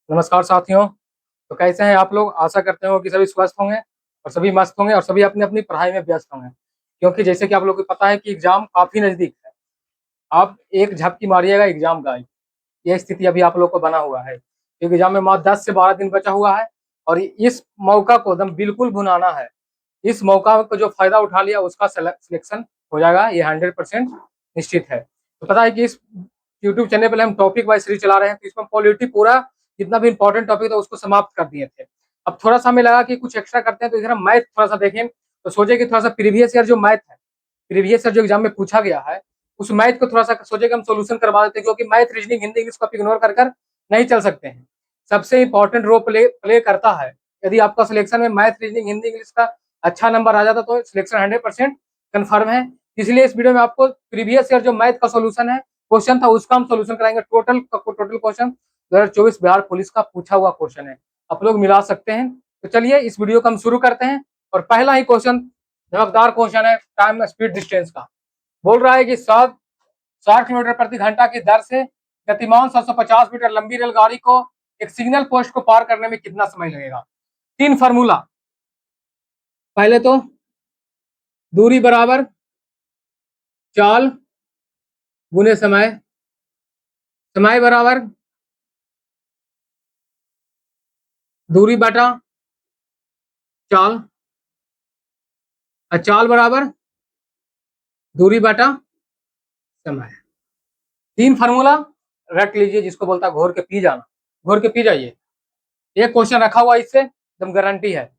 नमस्कार साथियों। तो कैसे हैं आप लोग? आशा करते हो कि सभी स्वस्थ होंगे और सभी मस्त होंगे और सभी अपनी अपनी पढ़ाई में व्यस्त होंगे, क्योंकि जैसे कि आप लोग को पता है कि एग्जाम काफी नजदीक है। आप एक झपकी मारिएगा, एग्जाम गायब। यह स्थिति अभी आप लोग को बना हुआ है, क्योंकि एग्जाम में मात्र 10 से 12 दिन बचा हुआ है और इस मौका को एकदम बिल्कुल भुनाना है। इस मौका को जो फायदा उठा लिया उसका सिलेक्शन हो जाएगा, ये 100% निश्चित है। तो पता है कि इस यूट्यूब चैनल पर हम टॉपिक वाइज सीरीज चला रहे हैं, तो इसमें पॉलिटी पूरा जितना भी इंपॉर्टेंट टॉपिक था उसको समाप्त कर दिए थे। अब थोड़ा सा हमें लगा कि कुछ एक्स्ट्रा करते हैं, तो इधर हम मैथ थोड़ा सा देखें, तो सोचे कि थोड़ा सा प्रीवियस ईयर जो मैथ है, प्रीवियस ईयर जो एग्जाम में पूछा गया है, उस मैथ को थोड़ा सा सोचे कि हम सोल्यूशन करवा देते हैं, क्योंकि मैथ, रीजनिंग, हिंदी, इंग्लिश को आप इग्नोर कर कर नहीं चल सकते हैं। सबसे इंपॉर्टेंट रोल प्ले करता है। यदि आपका सिलेक्शन में मैथ, रीजनिंग, हिंदी, इंग्लिश का अच्छा नंबर आ जाता तो सिलेक्शन 100% कन्फर्म है। इसलिए इस वीडियो में आपको प्रीवियस ईयर जो मैथ का सोल्यूशन है, क्वेश्चन था, उसका हम सोल्यूशन कराएंगे। टोटल क्वेश्चन 2024 बिहार पुलिस का पूछा हुआ क्वेश्चन है, आप लोग मिला सकते हैं। तो चलिए इस वीडियो को हम शुरू करते हैं। और पहला ही क्वेश्चन चमकदार क्वेश्चन है, टाइम स्पीड डिस्टेंस का। बोल रहा है कि 60 किलोमीटर प्रति घंटा की दर से गतिमान 750 मीटर लंबी रेलगाड़ी को एक सिग्नल पोस्ट को पार करने में कितना समय लगेगा। तीन फार्मूला। पहले तो दूरी बराबर चाल गुने समय, समय बराबर दूरी बटा चाल, और चाल बराबर दूरी बटा समय। तीन फार्मूला रट लीजिए, जिसको बोलता है घोर के पी जाना। घोर के पी जाइए। एक क्वेश्चन रखा हुआ इससे एकदम गारंटी है।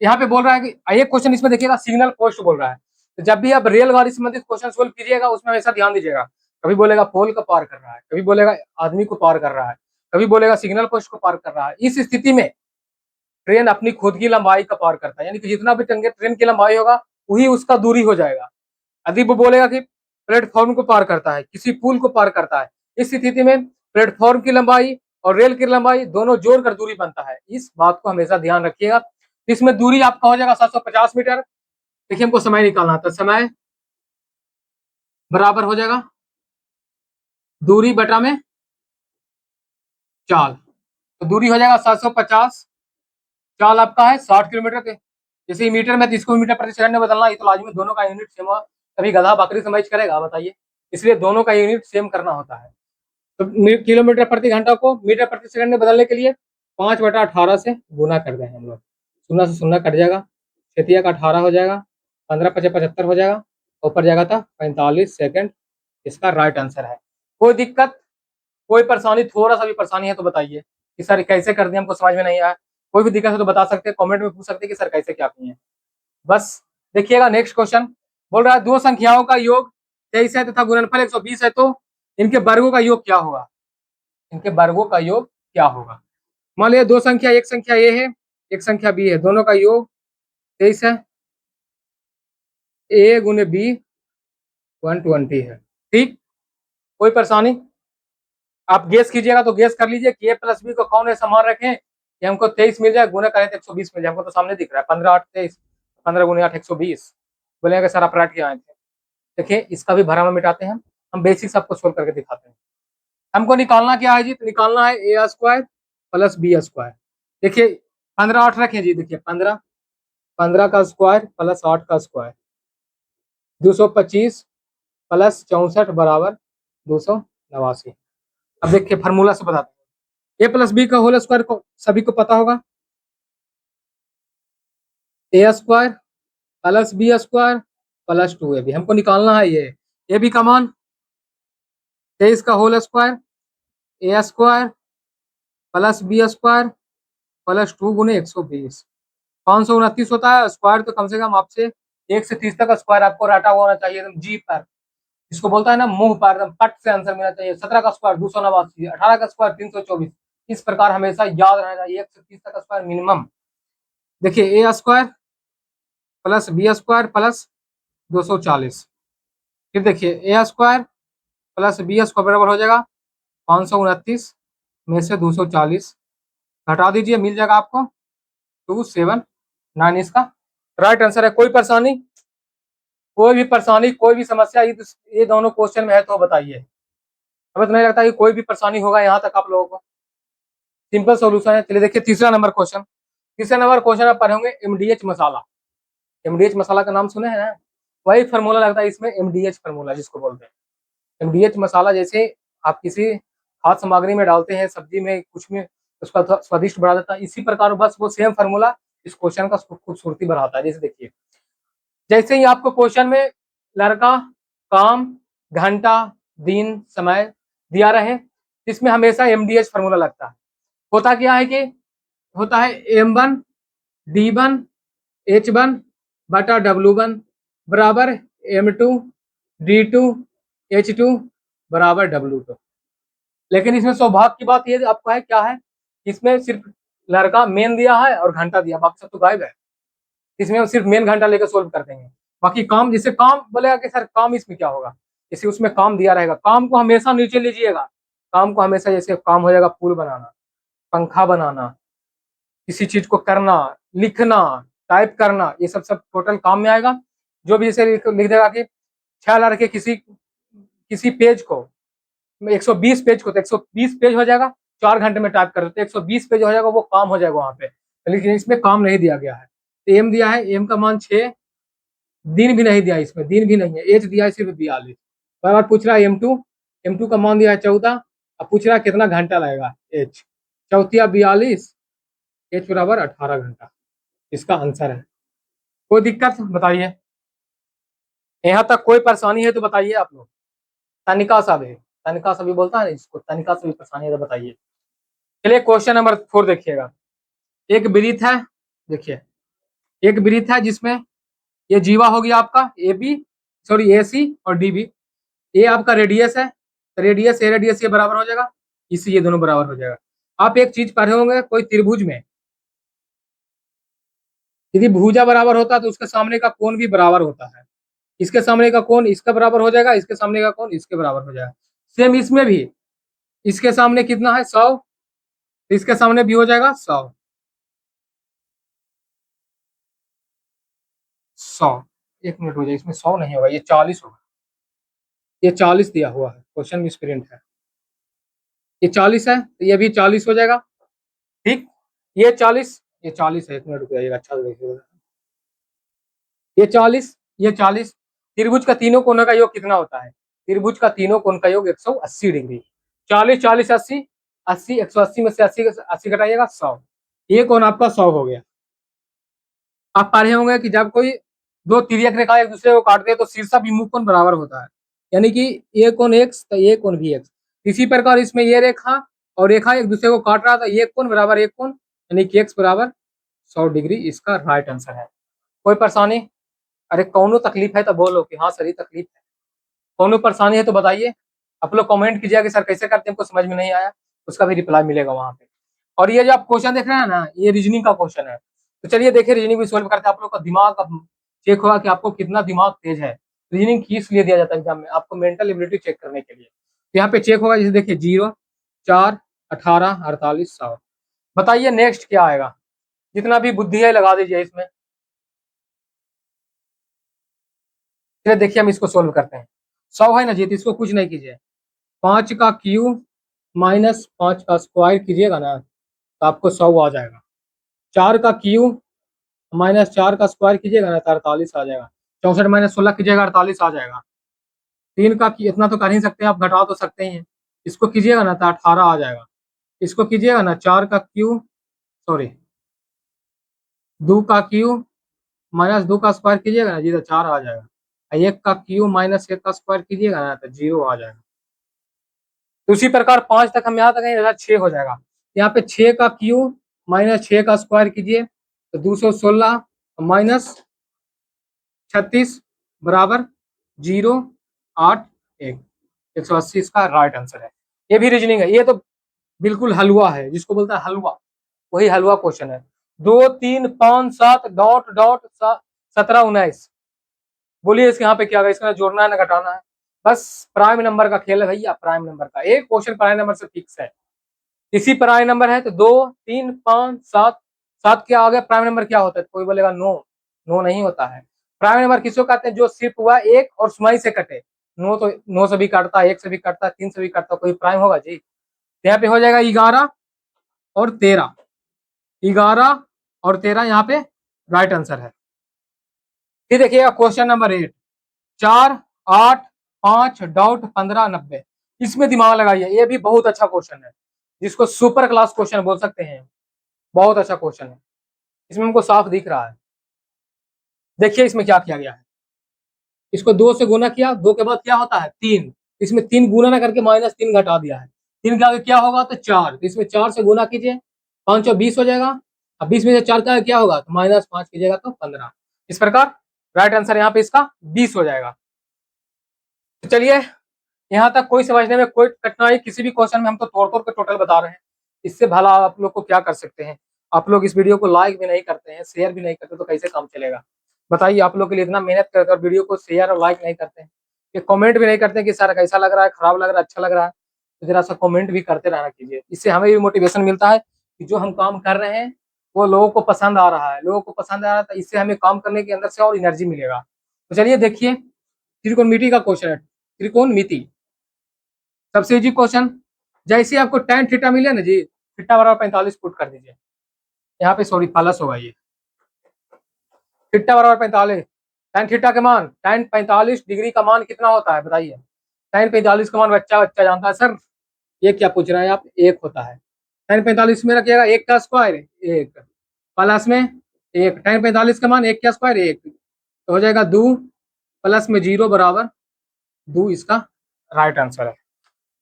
यहाँ पे बोल रहा है कि एक क्वेश्चन इसमें देखिएगा, सिग्नल पोस्ट बोल रहा है। तो जब भी आप रेलगाड़ी संबंधित क्वेश्चन सोल्व कीजिएगा, उसमें हमेशा ध्यान दीजिएगा। कभी बोलेगा पोल को पार कर रहा है, कभी बोलेगा आदमी को पार कर रहा है, कभी बोलेगा सिग्नल पोस्ट को पार कर रहा है। इस स्थिति में ट्रेन अपनी खुद की लंबाई का पार करता है, यानी कि जितना भी ट्रेन की लंबाई होगा वही उसका दूरी हो जाएगा। यदि वो बोलेगा कि प्लेटफॉर्म को पार करता है, किसी पुल को पार करता है, इस स्थिति में प्लेटफॉर्म की लंबाई और रेल की लंबाई दोनों जोड़कर दूरी बनता है। इस बात को हमेशा ध्यान रखिएगा। इसमें दूरी आपका हो जाएगा 750 मीटर। देखिए हमको समय निकालना था, समय बराबर हो जाएगा दूरी बटा में चाल। तो दूरी हो जाएगा 750, चाल आपका है 60 किलोमीटर के। जैसे मीटर में, तो इसको मीटर प्रति सेकंड में बदलना, ये तो लाजमी, दोनों का यूनिट सेम हुआ। कभी गधा बकरी समझ करेगा बताइए? इसलिए दोनों का यूनिट सेम करना होता है। तो किलोमीटर प्रति घंटा को मीटर प्रति सेकंड में बदलने के लिए 5/18 से गुना कर दें हम लोग। शून्य से शून्य कट जाएगा, छतिया का 18 हो जाएगा, 15×5 = 75 हो जाएगा, ऊपर जाएगा था 45 सेकंड। इसका राइट आंसर है। कोई दिक्कत, कोई परेशानी, थोड़ा सा भी परेशानी है तो बताइए कि सर कैसे कर दिया, हमको समझ में नहीं आया। कोई भी दिक्कत है तो बता सकते हैं, कमेंट में पूछ सकते हैं कि सर कैसे क्या किए हैं। बस देखिएगा नेक्स्ट क्वेश्चन। बोल रहा है दो संख्याओं का योग 23 है तथा गुणनफल 120 है, तो इनके वर्गों का योग क्या होगा? इनके वर्गों का योग क्या होगा? मान लिया दो संख्या, एक संख्या ए है, एक संख्या बी है, दोनों का योग 23 है। ए गुने बी 120 है। ठीक, कोई परेशानी? आप गेस कीजिएगा तो गेस कर लीजिए कि ए प्लस बी को कौन ऐसा मान रखें कि हमको 23 मिल जाए, गुना करें तो 120 मिल जाए। हमको तो सामने दिख रहा है 15×8 = 23, 15×8 = 120। बोलेंगे सर आप रट के आए थे। देखिए इसका भी भरा में मिटाते हैं हम बेसिक्स आपको सोल्व करके दिखाते हैं। हमको निकालना क्या है जी? तो निकालना है ए स्क्वायर प्लस बी स्क्वायर। देखिए 15×8 रखें जी, देखिए 15, 15 का स्क्वायर प्लस 8 का स्क्वायर, 225 प्लस 64 बराबर 289। अब देखिए फार्मूला से बताते हैं। ए प्लस बी का होल स्क्वायर को सभी को पता होगा, A square plus B square plus 2ab। हमको निकालना है ये ए बी का मान, 23 का whole square, A square plus B square plus 2 × 120। 529 होता है स्क्वायर, तो कम से कम आपसे 1 से 30 तक स्क्वायर आपको रटा हुआ होना चाहिए एकदम जी पर, जिसको बोलता है ना मुंह पर, एकदम पट से आंसर मिलना चाहिए। 17 का स्क्वायर 289, 18 का स्क्वायर 324। इस प्रकार हमेशा याद रहना चाहिए, 1 से 30 तक स्क्वायर मिनिमम। देखिए A square plus B square plus 240, फिर देखिए A square plus B square बराबर हो जाएगा 529 में से 240 घटा दीजिए, मिल जाएगा आपको 279। इसका राइट आंसर है। कोई परेशानी, कोई भी परेशानी, कोई भी समस्या ये दोनों क्वेश्चन में है तो बताइए। हमें तो नहीं लगता कि कोई भी परेशानी होगा यहाँ तक आप लोगों को। सिंपल सोल्यूशन है। चलिए देखिए तीसरा नंबर क्वेश्चन। तीसरा नंबर क्वेश्चन आप पढ़े होंगे एमडीएच मसाला। एमडीएच मसाला का नाम सुने हैं ना, वही फार्मूला लगता है इसमें, एमडीएच फार्मूला जिसको बोलते हैं। एमडीएच मसाला जैसे आप किसी खाद्य सामग्री में डालते हैं, सब्जी में, कुछ में, उसका स्वादिष्ट बढ़ा देता है, इसी प्रकार बस वो सेम फार्मूला इस क्वेश्चन का खूबसूरती बढ़ाता है। जैसे देखिए, जैसे ही आपको क्वेश्चन में लड़का, काम, घंटा, दिन, समय दिया रहे, इसमें हमेशा एमडीएच फार्मूला लगता है। होता क्या है कि होता है M1 D1 H1 बटा W1 बराबर M2 D2 H2 बराबर W2। लेकिन इसमें सौभाग्य की बात ये आपको है क्या है, इसमें सिर्फ लड़का मेन दिया है और घंटा दिया, बाकी सब तो गायब है। इसमें हम सिर्फ मेन घंटा लेकर सोल्व कर देंगे। बाकी काम, जिससे काम बोलेगा कि सर काम इसमें क्या होगा, जैसे उसमें काम दिया रहेगा, काम को हमेशा नीचे लीजिएगा। काम को हमेशा, जैसे काम हो जाएगा पुल बनाना, पंखा बनाना, किसी चीज को करना, लिखना, टाइप करना, ये सब सब टोटल काम में आएगा। जो भी जैसे लिख देगा कि 6 लड़के किसी किसी पेज को, 120 पेज को, तो 120 पेज हो जाएगा, 4 घंटे में टाइप कर, तो 120 पेज हो जाएगा, वो काम हो जाएगा वहां पे। लेकिन इसमें काम नहीं दिया गया है। तो एम दिया है, एम का मान 6, दिन भी नहीं दिया, इसमें दिन भी नहीं है, एच दिया है सिर्फ 42। बार पूछ रहा है M2 का मान दिया है 14। अब पूछ रहा है कितना घंटा लगेगा, एच 14 42, एच बराबर 18 घंटा इसका आंसर है। कोई दिक्कत बताइए, यहाँ तक कोई परेशानी है तो बताइए आप लोग। तनिका सा भी, तनिका सा भी बोलता है इसको, तनिका सा भी परेशानी है तो बताइए। चलिए क्वेश्चन नंबर 4 देखिएगा। एक वृत्त है, देखिए एक वृत्त है जिसमें ये जीवा हो गया आपका ए बी, सॉरी ए सी और डी बी। ये आपका रेडियस है, तो रेडियस ए रेडियस ये बराबर हो जाएगा, इसी ये दोनों बराबर हो जाएगा। आप एक चीज पढ़े होंगे, कोई त्रिभुज में यदि भुजा बराबर होता है तो उसके सामने का कोण भी बराबर होता है। इसके सामने का कोण इसका बराबर हो जाएगा, इसके सामने का कोण इसके बराबर हो जाएगा। सेम इसमें भी, इसके सामने कितना है 100, तो इसके सामने भी हो जाएगा 100। 100, 1 मिनट हो जाए, इसमें 100 नहीं होगा, ये 40 होगा। ये 40 दिया हुआ है, क्वेश्चन मिस प्रिंट है। ये 40 है तो ये भी 40 हो जाएगा, ठीक। ये 40, ये 40 है, 1 मिनट रुक जाइएगा, अच्छा से देखिएगा। ये 40, ये 40। त्रिभुज का तीनों कोनों का योग कितना होता है, त्रिभुज का तीनों कोण का योग 180 डिग्री। 40 40 80, 80 180 में से 80 80 घटाइएगा 100, ये कोण आपका 100 हो गया। आप पढ़े होंगे कि जब कोई दो तिर्यक रेखा एक दूसरे को काटते हैं तो शीर्षाभिमुख कोण बराबर होता है, यानी कि ये कोण x तो ये कोण भी x। इसी प्रकार इसमें ये रेखा और रेखा एक दूसरे को काट रहा था, ये कोण बराबर एक कोण, यानी कि x बराबर 100 डिग्री इसका राइट आंसर है। कोई परेशानी, अरे कौनो तकलीफ है तो बोलो कि हाँ सर ये तकलीफ है, कौनो परेशानी है तो बताइए। आप लोग कमेंट कीजिएगा कि सर कैसे करते हैं, हमको समझ में नहीं आया, उसका भी रिप्लाई मिलेगा वहां पे। और ये जो आप क्वेश्चन देख रहे हैं ना, ये रीजनिंग का क्वेश्चन है। तो चलिए देखिए रीजनिंग भी सोल्व करते हैं, आप लोग का दिमाग अब चेक होगा कि आपको कितना दिमाग तेज है। रीजनिंग किस लिए दिया जाता है एग्जाम में, आपको मेंटल एबिलिटी चेक करने के लिए। तो यहाँ पे चेक होगा, जैसे देखिए 0 4 18 48 100। बताइए नेक्स्ट क्या आएगा, जितना भी बुद्धि है लगा दीजिए इसमें। चलिए देखिए हम इसको सोल्व करते हैं। 100 है ना जी, तो इसको कुछ नहीं कीजिए, 5 का क्यूब माइनस 5 का स्क्वायर कीजिएगा ना तो आपको 100 आ जाएगा। 4 का क्यूब माइनस 4 का स्क्वायर कीजिएगा ना तो 48 आ जाएगा। 64 माइनस 16 कीजिएगा 48 आ जाएगा। 3 का इतना तो कर ही सकते हैं, आप घटा तो सकते ही हैं। इसको कीजिएगा ना तो 18 आ जाएगा। इसको कीजिएगा ना 4 का क्यूब, सॉरी 2 का क्यूब माइनस 2 का स्क्वायर कीजिएगा ना जी तो 4 आ जाएगा। 1 का क्यूब माइनस 1 का स्क्वायर कीजिएगा ना तो 0 आ जाएगा। तो उसी प्रकार 5 तक हम यहाँ तक आएंगे 6 हो जाएगा। यहाँ पे 6 का क्यूब माइनस 6 का स्क्वायर कीजिए तो 216 माइनस 36 बराबर 0 8 1, 180 इसका राइट आंसर है। ये भी रीजनिंग है, ये तो बिल्कुल हलवा है, जिसको बोलता है हलवा, वही हलवा क्वेश्चन है। 2 3 5 7 डॉट डॉट 17 19। बोलिए इसके यहाँ पे क्या होगा, इसका जोड़ना है ना घटाना है, बस प्राइम नंबर का खेल है भैया। प्राइम नंबर का एक क्वेश्चन प्राइम नंबर से फिक्स है। इसी प्राइम नंबर है तो 2 3 5 7, 7 के आगे प्राइम नंबर क्या होता है, कोई बोलेगा नो, नो नहीं होता है। प्राइम नंबर किसको कहते हैं, जो सिर्फ हुआ एक और सुनाई से कटे। नो तो 9 से भी कटता है, 1 से भी कटता है, 3 से भी कटता है, कोई प्राइम होगा जी। तो यहाँ पे हो जाएगा 11 और 13, 11 और 13 यहाँ पे राइट आंसर है। फिर देखिएगा क्वेश्चन नंबर 8, 4, 8, 5 डॉट 15, 90। इसमें दिमाग लगाइए, ये भी बहुत अच्छा क्वेश्चन है, जिसको सुपर क्लास क्वेश्चन बोल सकते हैं। बहुत अच्छा क्वेश्चन है, इसमें हमको साफ दिख रहा है। देखिए इसमें क्या किया गया है, इसको 2 से गुना किया, 2 के बाद क्या होता है 3, इसमें 3 गुना ना करके -3 घटा दिया है। 3 के आगे क्या होगा तो 4, तो इसमें 4 से गुना कीजिए, 5 और 20 हो जाएगा। अब 20 में से 4 का क्या होगा तो -5 कीजिएगा तो 15। इस प्रकार राइट आंसर यहाँ पे इसका 20 हो जाएगा। तो चलिए, यहाँ तक कोई समझने में कोई कठिनाई किसी भी क्वेश्चन में, हम तो तोड़ तोड़ के टोटल बता रहे हैं। इससे भला आप लोग को क्या कर सकते हैं, आप लोग इस वीडियो को लाइक भी नहीं करते हैं, शेयर भी नहीं करते, तो कैसे काम चलेगा बताइए। आप लोग के लिए इतना मेहनत करते और वीडियो को शेयर और लाइक नहीं करते हैं, कि कमेंट भी नहीं करते हैं कि सर कैसा लग रहा है, खराब लग रहा है, अच्छा लग रहा है, तो जरा सा कमेंट भी करते रहना कीजिए। इससे हमें भी मोटिवेशन मिलता है कि जो हम काम कर रहे हैं वो लोगों को पसंद आ रहा है, लोगों को पसंद आ रहा है, तो इससे हमें काम करने के अंदर से और एनर्जी मिलेगा। तो चलिए देखिए, त्रिकोणमिति का क्वेश्चन है, त्रिकोणमिति सबसे इजी क्वेश्चन। जैसे आपको tan थीटा मिले ना जी, थीटा बराबर 45 पुट कर दीजिए, यहाँ पे सॉरी प्लस होगा, ये थीटा बराबर 45, tan थीटा के मान, tan 45 डिग्री का मान कितना होता है बताइए। tan 45 का मान बच्चा बच्चा जानता है सर, ये क्या पूछ रहे हैं आप, 1 होता है। tan 45 में रखिएगा 1 का स्क्वायर 1, प्लस में 1, tan 45 का मान 1 का स्क्वायर 1, तो हो जाएगा 2, प्लस में 0 बराबर 2, इसका राइट आंसर है।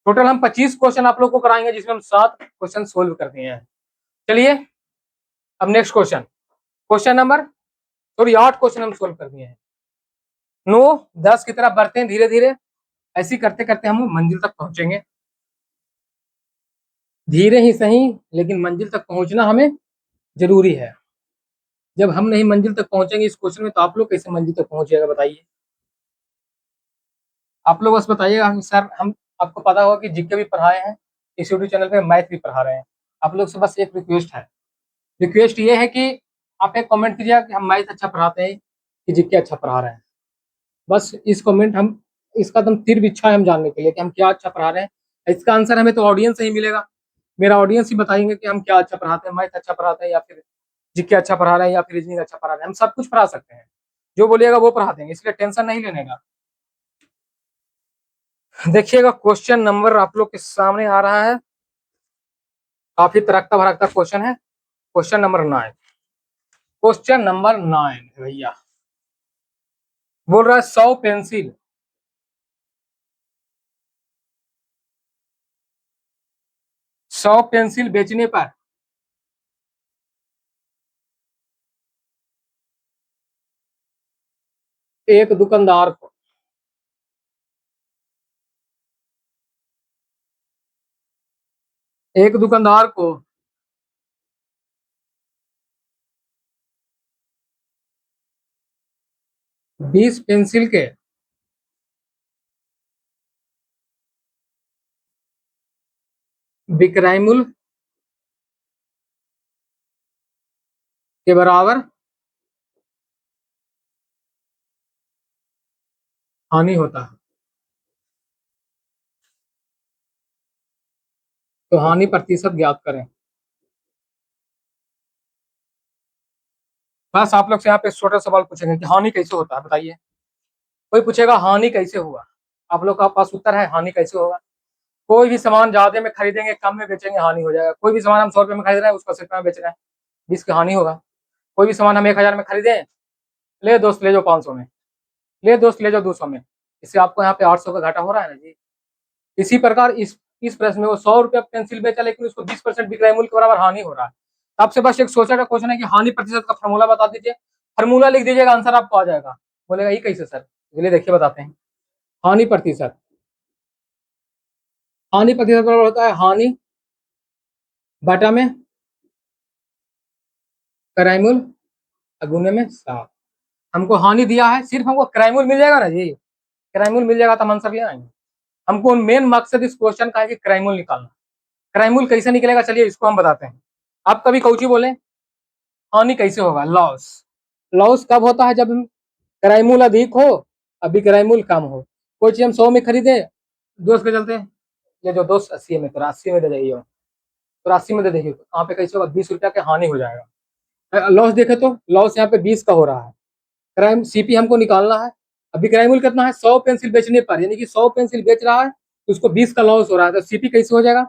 टोटल हम 25 क्वेश्चन आप लोग को कराएंगे, जिसमें हम 7 क्वेश्चन सोल्व कर दिए हैं। चलिए अब next question, question number sorry 8 question हम सोल्व कर दिए हैं। 9, 10 की तरफ बढ़ते हैं धीरे धीरे, ऐसी करते करते हम मंजिल तक पहुंचेंगे। धीरे ही सही, लेकिन मंजिल तक पहुंचना हमें जरूरी है। जब हम नहीं मंजिल तक पहुंचेंगे इस क्वेश्चन में, तो आप लोग कैसे मंजिल तक पहुंचिएगा बताइए। आप लोग बस बताइएगा, हम सर हम आपको पता होगा कि जीके भी पढ़ाए हैं, इस यूट्यूब चैनल पे मैथ भी पढ़ा रहे हैं। आप लोग से बस एक रिक्वेस्ट है, रिक्वेस्ट ये है कि आप एक कमेंट कीजिएगा कि हम मैथ अच्छा पढ़ाते हैं कि जीके अच्छा पढ़ा रहे हैं। बस इस कमेंट हम, इसका एकदम तीर भी इच्छा है हम जानने के लिए कि हम क्या अच्छा पढ़ा रहे हैं। इसका आंसर हमें तो ऑडियंस से ही मिलेगा, मेरा ऑडियंस ही बताएंगे कि हम क्या अच्छा पढ़ाते हैं, मैथ अच्छा पढ़ाते हैं या फिर जीके अच्छा पढ़ा रहे हैं या फिर रीजनिंग अच्छा पढ़ा रहे हैं। हम सब कुछ पढ़ा सकते हैं, जो बोलिएगा वो पढ़ा देंगे, इसलिए टेंशन नहीं लेने का। देखिएगा क्वेश्चन नंबर आप लोग के सामने आ रहा है, काफी तड़कता भड़कता क्वेश्चन है। क्वेश्चन नंबर 9, क्वेश्चन नंबर 9 भैया बोल रहा है 100 पेंसिल, 100 पेंसिल बेचने पर एक दुकानदार को एक दुकानदार को 20 पेंसिल के विक्रय मूल्य के बराबर हानि होता है, तो हानि प्रतिशत ज्ञात करें। बस आप लोग से यहाँ पे छोटा सवाल पूछेंगे कि हानि कैसे होता है बताइए। कोई पूछेगा हानि कैसे हुआ, आप लोग का पास उत्तर है हानि कैसे होगा। कोई भी सामान ज्यादा में खरीदेंगे कम में बेचेंगे हानि हो जाएगा। कोई भी सामान हम 100 रुपए में खरीद रहे हैं उसको 80 रुपए में बेच रहे हैं, 20 की हानि होगा। कोई भी सामान हम 1000 में खरीदे, ले दोस्त ले जाओ 500 में, ले दोस्त ले जाओ 200 में, इससे आपको यहाँ पे 800 का घाटा हो रहा है ना जी। इसी प्रकार इस प्रश्न में वो 100 रुपया पेंसिल बेचा, लेकिन उसको 20% विक्रय मूल्य के बराबर हानि हो रहा है। तो आपसे बस एक सोचा का क्वेश्चन है कि हानि प्रतिशत का फॉर्मूला बता दीजिए, फॉर्मूला लिख दीजिएगा, आंसर आपको आ जाएगा। बोलेगा ये कैसे सर, चलिए देखिए बताते हैं। हानि प्रतिशत, हानि प्रतिशत बराबर होता है हानि बटा में क्रय मूल्य गुने में 7। हमको हानि दिया है, सिर्फ हमको क्रय मूल्य मिल जाएगा ना जी, क्रय मूल्य मिल जाएगा तो हम आंसर ले आएंगे। हमको मेन मकसद इस क्वेश्चन का है कि क्रय मूल्य निकालना। क्रय मूल्य कैसे निकलेगा चलिए इसको हम बताते हैं। आप कभी कौची बोले, हानि कैसे होगा, लॉस। लॉस कब होता है, जब क्रय मूल्य अधिक हो अभी क्रय मूल्य कम हो। कोई चीज हम 100 में खरीदे, दोस्त के चलते ले जो दोस्त 80 में, तो 80 में दे जाइए, 84 में दे देखिए कहाँ पे कैसे होगा, 20 रुपया के हानि हो जाएगा। लॉस देखे तो लॉस यहाँ पे 20 का हो रहा है। क्राइम सीपी हमको निकालना है। अभी क्राइम मूल्य कितना है, 100 पेंसिल बेचने पर, यानी कि 100 पेंसिल बेच रहा है तो उसको 20 का लॉस हो रहा है, तो सीपी कैसे हो जाएगा,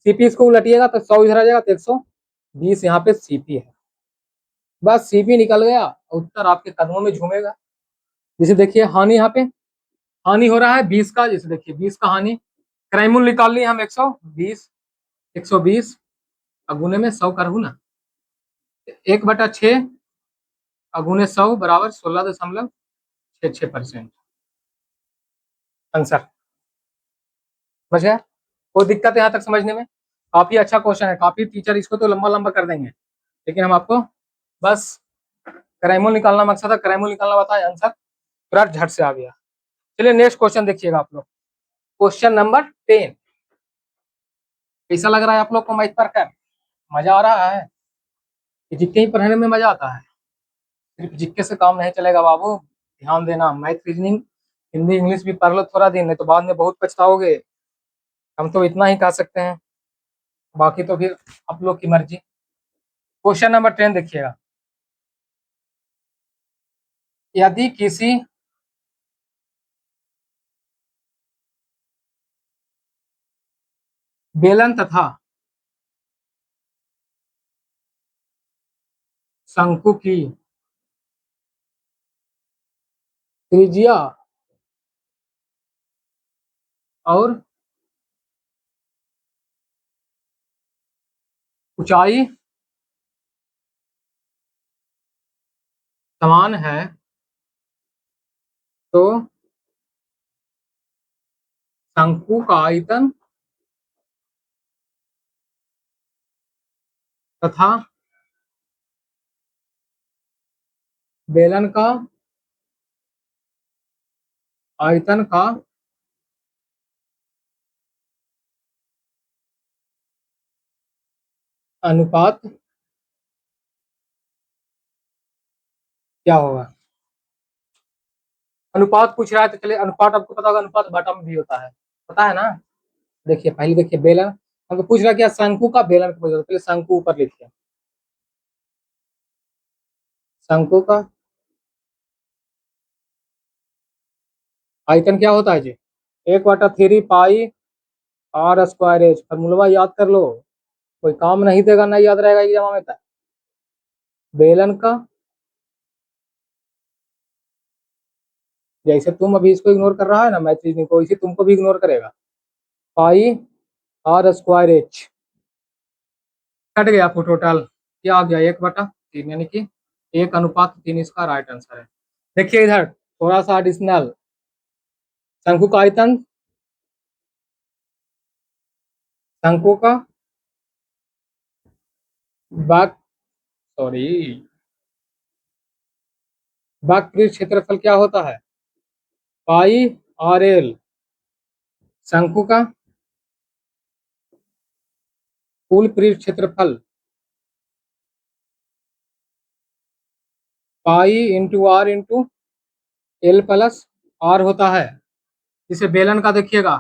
सीपी इसको उलटिएगा तो 100 इधर आ जाएगा तो 120 यहाँ पे सीपी है। बस सीपी निकल गया, उत्तर आपके कदमों में झूमेगा। जैसे देखिए हानि, यहाँ पे हानि हो रहा है 20 का, जैसे देखिए 20 का हानि, क्राइम मूल्य निकाल लिए हम 120, 120 अगुने में 100 करूँ ना, 1/6 अगुने 100 बराबर 16.66%। आंसर समझ गया, कोई दिक्कत है यहाँ तक समझने में? काफी अच्छा क्वेश्चन है, काफी टीचर इसको तो लंबा लंबा कर देंगे, लेकिन हम आपको बस क्राइमोल निकालना मकसद है, क्राइमोल निकालना बताए, आंसर पूरा झट से आ गया। चलिए नेक्स्ट क्वेश्चन देखिएगा आप लोग, क्वेश्चन नंबर 10। कैसा लग रहा है आप लोग को मैथ पर कर, मजा आ रहा है? जितने ही पढ़ने में मजा आता है, सिर्फ जिक्के से काम नहीं चलेगा बाबू, ध्यान देना, मैथ रीजनिंग हिंदी इंग्लिश भी पढ़ लो थोड़ा दिन, नहीं तो बाद में बहुत पछताओगे। हम तो इतना ही कह सकते हैं, बाकी तो फिर आप लोग की मर्जी। क्वेश्चन नंबर 10 देखिएगा, यदि किसी बेलन तथा शंकु की त्रिज्या और ऊंचाई समान है तो शंकु का आयतन तथा बेलन का आयतन का अनुपात क्या होगा? अनुपात पूछ रहा है तो चलिए, अनुपात आपको पता होगा, अनुपात बाटा में भी होता है, पता है ना? देखिए पहले देखिए बेलन, हमको पूछ रहा है क्या, शंकु का बेलन का, पहले शंकु ऊपर लिखिए, शंकु का आयतन क्या होता है जी, 1/3 पाई आर स्क्वायर एच, फॉर्मूला याद कर लो, कोई काम नहीं देगा, नहीं याद रहेगा एग्जाम में तक। बेलन का, जैसे तुम अभी इसको इग्नोर कर रहा है ना मैथ रीजनिंग को, इसी तुमको भी इग्नोर करेगा, पाई आर स्क्वायर एच, कट गया आपको टोटल, क्या आ गया, 1/3, यानी कि 1:3 इसका राइट आंसर है। देखिए इधर थोड़ा सा एडिशनल, शंकु का आयतन, शंकु का बाक सॉरी वक्र क्षेत्रफल क्या होता है, पाई आर एल, शंकु का कुल पृष्ठ क्षेत्रफल pi into r into l plus r होता है। जिसे बेलन का देखिएगा,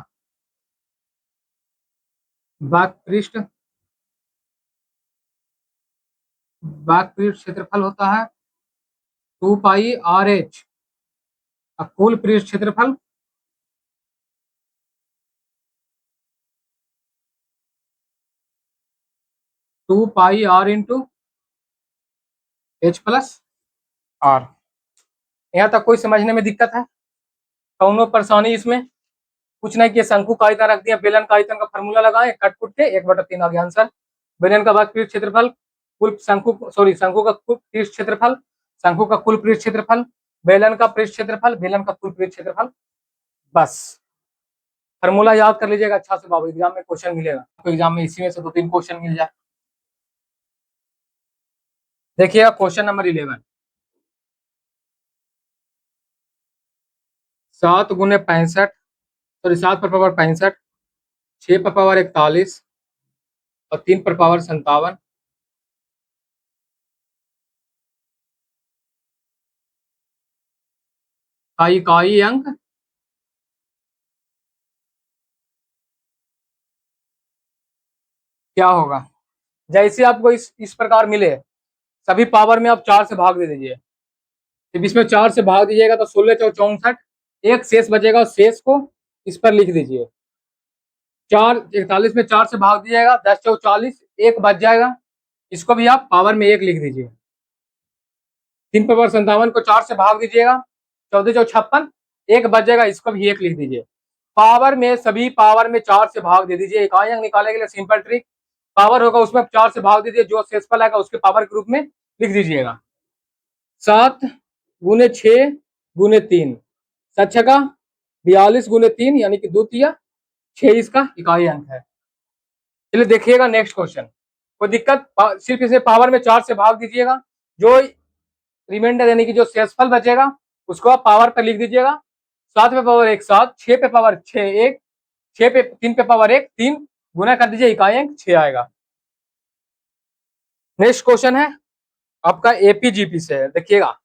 वक्र पृष्ठ क्षेत्रफल होता है 2 पाई आर एच, और कुल पृष्ठ क्षेत्रफल 2 pi R into H plus R. यहाँ तक कोई समझने में दिक्कत है, कौनो परेशानी इसमें? कुछ नहीं किया, शंकु का आयतन रख दिया, बेलन का आयतन का फॉर्मूला लगाए, कट कुट के 1/3 आ गया आंसर। बेलन का भाग पृष्ठ क्षेत्रफल, कुल शंकु सॉरी शंकु का कुल पृष्ठ क्षेत्रफल, शंकु का कुल पृष्ठ क्षेत्रफल, बेलन का पृष्ठ क्षेत्रफल, बेलन का कुल पृष्ठ क्षेत्रफल, बस फॉर्मूला याद कर लीजिएगा अच्छा से बाबू, एग्जाम में क्वेश्चन मिलेगा तो एग्जाम में इसी में से 2-3 क्वेश्चन मिल जाए। देखिएगा क्वेश्चन नंबर 11, 7 × 65 सॉरी 7 पर पावर 65, 6 पर पावर 41 और 3 पर पावर 57, का इकाई अंक क्या होगा? जैसे आपको इस प्रकार मिले, सभी पावर में आप 4 से भाग दे दीजिए। जब इसमें 4 से भाग दीजिएगा तो 16 चौ 64, एक शेष बचेगा, उस शेष को इस पर लिख दीजिए। 4 41 में 4 से भाग दीजिएगा, 10 चौ 40, एक बच जाएगा, इसको भी आप पावर में 1 लिख दीजिए। 3 पावर 57 को 4 से भाग दीजिएगा, 14 चौ 56, एक बच जाएगा, इसको भी 1 लिख दीजिए। पावर में सभी पावर में 4 से भाग दे दीजिए। इकाई अंक निकालने के लिए सिंपल ट्रिक, पावर होगा उसमें 4 से भाग दीजिए, जो शेषफल आएगा उसके पावर के रूप में लिख दीजिएगा। 7 गुने 6 गुने 3, 7 छका 42 गुने 3 यानी कि 2 तिया 6 इसका इकाई अंक है। चलिए देखिएगा नेक्स्ट क्वेश्चन। कोई दिक्कत? सिर्फ इसे पावर में 4 से भाग दीजिएगा, जो रिमाइंडर यानी कि जो शेषफल बचेगा उसको आप पावर पर लिख दीजिएगा। 7 पे पावर 1 7, 6 पे पावर 6 1, 6 पे 3 पे पावर 1 3, गुना कर दीजिए, इकाई अंक 6 आएगा। नेक्स्ट क्वेश्चन है आपका एपीजीपी से है, देखिएगा।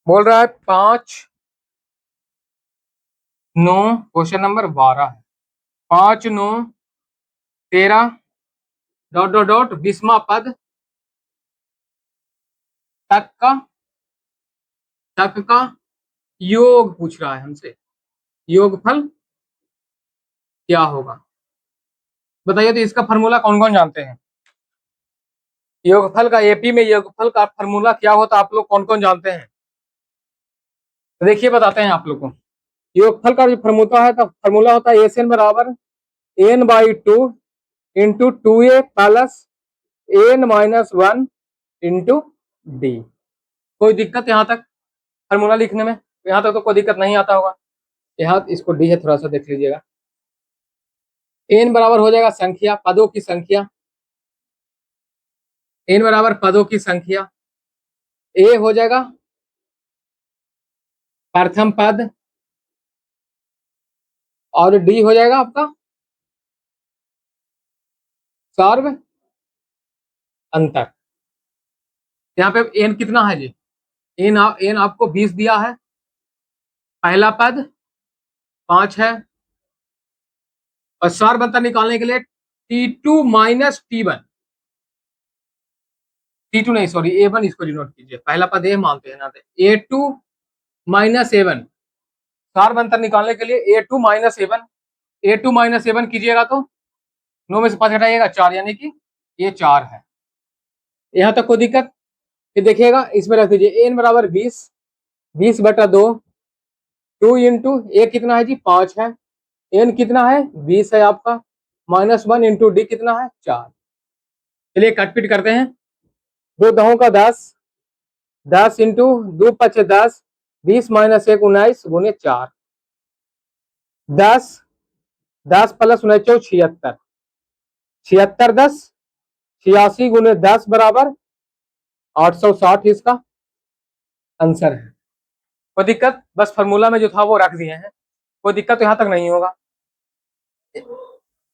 बोल रहा है 5 9, क्वेश्चन नंबर 12 है। 5 9 13 डॉट डॉट डॉट 20वां पद तक का योग पूछ रहा है हमसे। योगफल क्या होगा बताइए। तो इसका फॉर्मूला कौन कौन जानते हैं? योगफल का, एपी में योगफल का फॉर्मूला क्या होता है आप लोग कौन कौन जानते हैं? तो देखिए बताते हैं आप लोग को। योगफल का जो फॉर्मूला है, तो फॉर्मूला होता है एन बराबर n/2 into 2a plus n-1 into D. कोई दिक्कत यहाँ तक फॉर्मूला लिखने में? यहाँ तक तो कोई दिक्कत नहीं आता होगा। यहाँ इसको डी है, थोड़ा सा देख लीजिएगा। n बराबर हो जाएगा संख्या, पदों की संख्या। n बराबर पदों की संख्या। a हो जाएगा प्रथम पद, और डी हो जाएगा आपका सर्व अंतर। यहाँ पे n कितना है जी? n आपको 20 दिया है। पहला पद 5 है, और सर्व अंतर निकालने के लिए T2 माइनस T1, T2 नहीं सॉरी A1, इसको डिनोट कीजिए। पहला पद A मानते हैं ना, A2 माइनस A1। सर्व अंतर निकालने के लिए A2 minus A1, A2 minus A1 कीजिएगा तो 9 में से 5 घटाइएगा 4, यानी कि ये 4 है। यहाँ तक कोई दिक्कत? फिर देखिएगा इसमें रख दीजिए n बराबर 20, 20/2, 2 इंटू ए कितना है जी 5 है, n कितना है 20 है आपका, -1 इंटू डी कितना है 4। चलिए कटपिट करते हैं। 2 दहों का 10, 10 इंटू 2 5 10, 20 माइनस 1 19 गुने 4, 10 10 प्लस 19 76, 76 10 86 गुने 10 बराबर 860 इसका आंसर है। कोई दिक्कत? बस फार्मूला में जो था वो रख दिए हैं, कोई दिक्कत तो यहाँ तक नहीं होगा।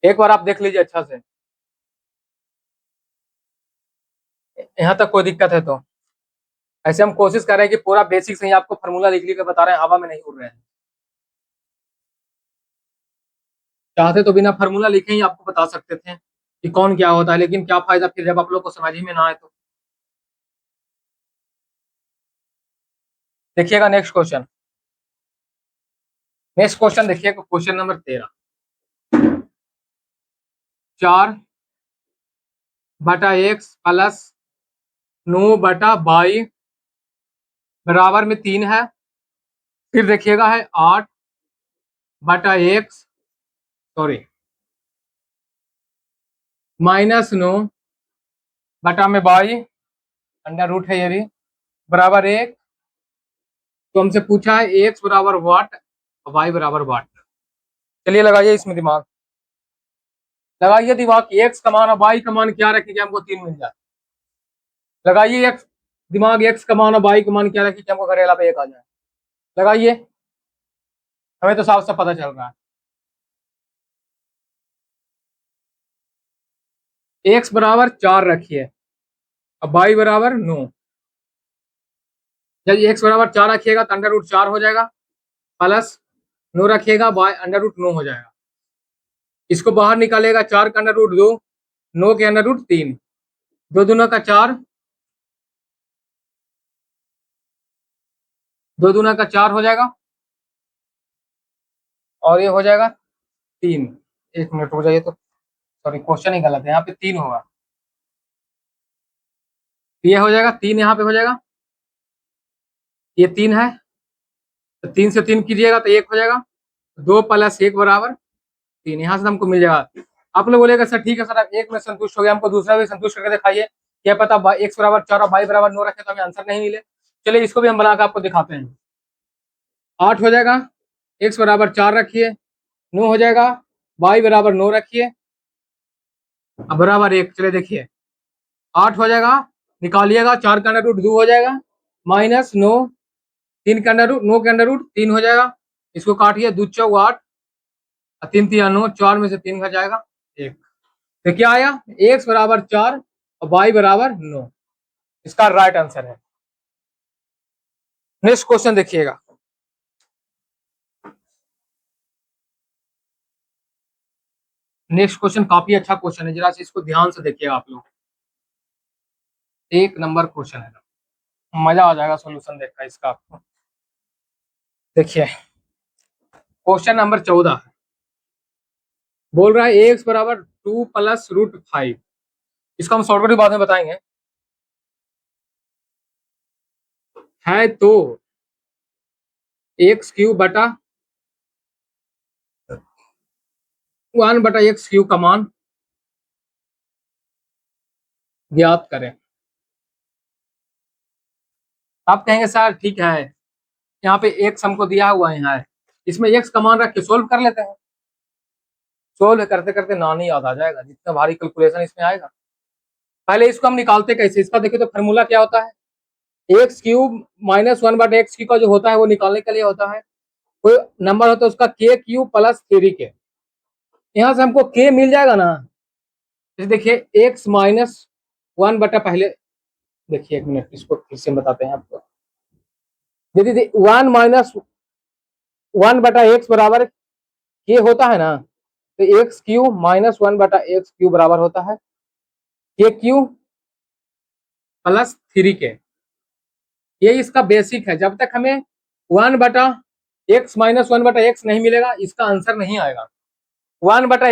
एक बार आप देख लीजिए अच्छा से, यहाँ तक कोई दिक्कत है तो। ऐसे हम कोशिश कर रहे हैं कि पूरा बेसिक से ही आपको फार्मूला लिख लिख के बता रहे हैं, हवा में नहीं उड़ रहे हैं। चाहते तो बिना फार्मूला लिखे ही आपको बता सकते थे कि कौन क्या होता है, लेकिन क्या फायदा फिर जब आप लोग को समझ ही में ना आए तो। देखिएगा नेक्स्ट क्वेश्चन। नेक्स्ट क्वेश्चन देखिएगा, क्वेश्चन नंबर 13। 4/x प्लस 9/22 बराबर में 3 है। फिर देखिएगा है 8/x सॉरी -9/22 अंडर रूट है ये भी बराबर 1। तो हमसे पूछा है x बराबर वाट, y बराबर वाट। चलिए लगाइए इसमें दिमाग, लगाइए दिमाग। x का मान और y का मान क्या रखें कि हमको 3 मिल जाए? लगाइए x दिमाग, x का मान और y का मान क्या रखें कि हमको घरेला पे 1 आ जाए? लगाइए, हमें तो साफ साफ पता चल रहा है। x बराबर 4 रखिए, अब y बराबर 9। जब x बराबर 4 रखिएगा तो अंडर रूट 4 हो जाएगा, प्लस नो रखिएगा, बाय अंडर रूट नो हो जाएगा। इसको बाहर निकालेगा, 4 का अंडर रूट 2, 9 के अंडर रूट 3, 2 दूना का 4, 2 दूना का 4 हो जाएगा, और ये हो जाएगा 3। 1 मिनट हो जाइए, तो सॉरी क्वेश्चन ही गलत है, यहाँ पे 3 होगा, ये हो जाएगा 3, यहाँ पे हो जाएगा, ये 3 है, तो 3 से 3 कीजिएगा तो 1 हो जाएगा, 2 प्लस 1 बराबर 3, यहाँ से हमको मिल जाएगा। आप लोग बोलेगा सर ठीक है सर, एक में संतुष्ट हो गया, हमको दूसरा भी संतुष्ट करके दिखाइए, क्या पता एक्स बराबर 4 और वाई बराबर 9 रखे तो हमें आंसर नहीं मिले। चलिए इसको भी हम बनाकर आपको दिखाते हैं। 8 हो जाएगा, एक्स बराबर 4 रखिए, 9 हो जाएगा, वाई बराबर 9 रखिए, अब बराबर 1। चलिए देखिए 8 हो जाएगा, निकालिएगा, 4 का अंडर रूट 2 हो जाएगा, माइनस 9, 3 का अंडर रूट 9 के अंडर रूट 3 हो जाएगा, इसको काटिए, 2 चौक 8, 3 3 9, 4 में से 3 घट जाएगा 1। तो क्या आया, एक्स बराबर 4 और वाई बराबर 9, इसका राइट आंसर है। नेक्स्ट क्वेश्चन देखिएगा, नेक्स्ट क्वेश्चन काफी अच्छा क्वेश्चन है, जरा से इसको ध्यान से देखिएगा आप लोग, 1 नंबर क्वेश्चन है, मजा आ जाएगा सॉल्यूशन देखकर इसका आपको। देखिए क्वेश्चन नंबर 14 है, बोल रहा है एक्स बराबर 2 प्लस रूट 5, इसका हम शॉर्टकट भी बाद में बताएंगे। है तो एक्स क्यूब बटा 1 बटा एक्स क्यूब का मान ज्ञात करें। आप कहेंगे सर ठीक है, यहाँ पे एक्स हमको दिया हुआ है, यहाँ है, इसमें एक्स का मान रख के सोल्व कर लेते हैं। सोल्व करते करते नानी याद आ जाएगा, जितना भारी कैलकुलेशन इसमें आएगा। पहले इसको हम निकालते कैसे, इसका देखिए तो फॉर्मूला क्या होता है, एक्स क्यूब माइनस 1 बटा एक्स क्यूब का जो होता है वो निकालने के लिए होता है, कोई नंबर होता है उसका के क्यूब प्लस 3 के, यहाँ से हमको के मिल जाएगा ना। जैसे देखिए एक्स माइनस 1 बटा, पहले देखिए 1 मिनट इसको फिर से बताते हैं आपको। यदि 1 माइनस 1 बटा एक्स बराबर के होता है ना, तो एक्स क्यूब माइनस 1 बटा एक्स क्यूब बराबर होता है के क्यूब प्लस 3 के। ये इसका बेसिक है, जब तक हमें 1 बटा एक्स माइनस 1 बटा एक्स नहीं मिलेगा इसका आंसर नहीं आएगा। 1 बटा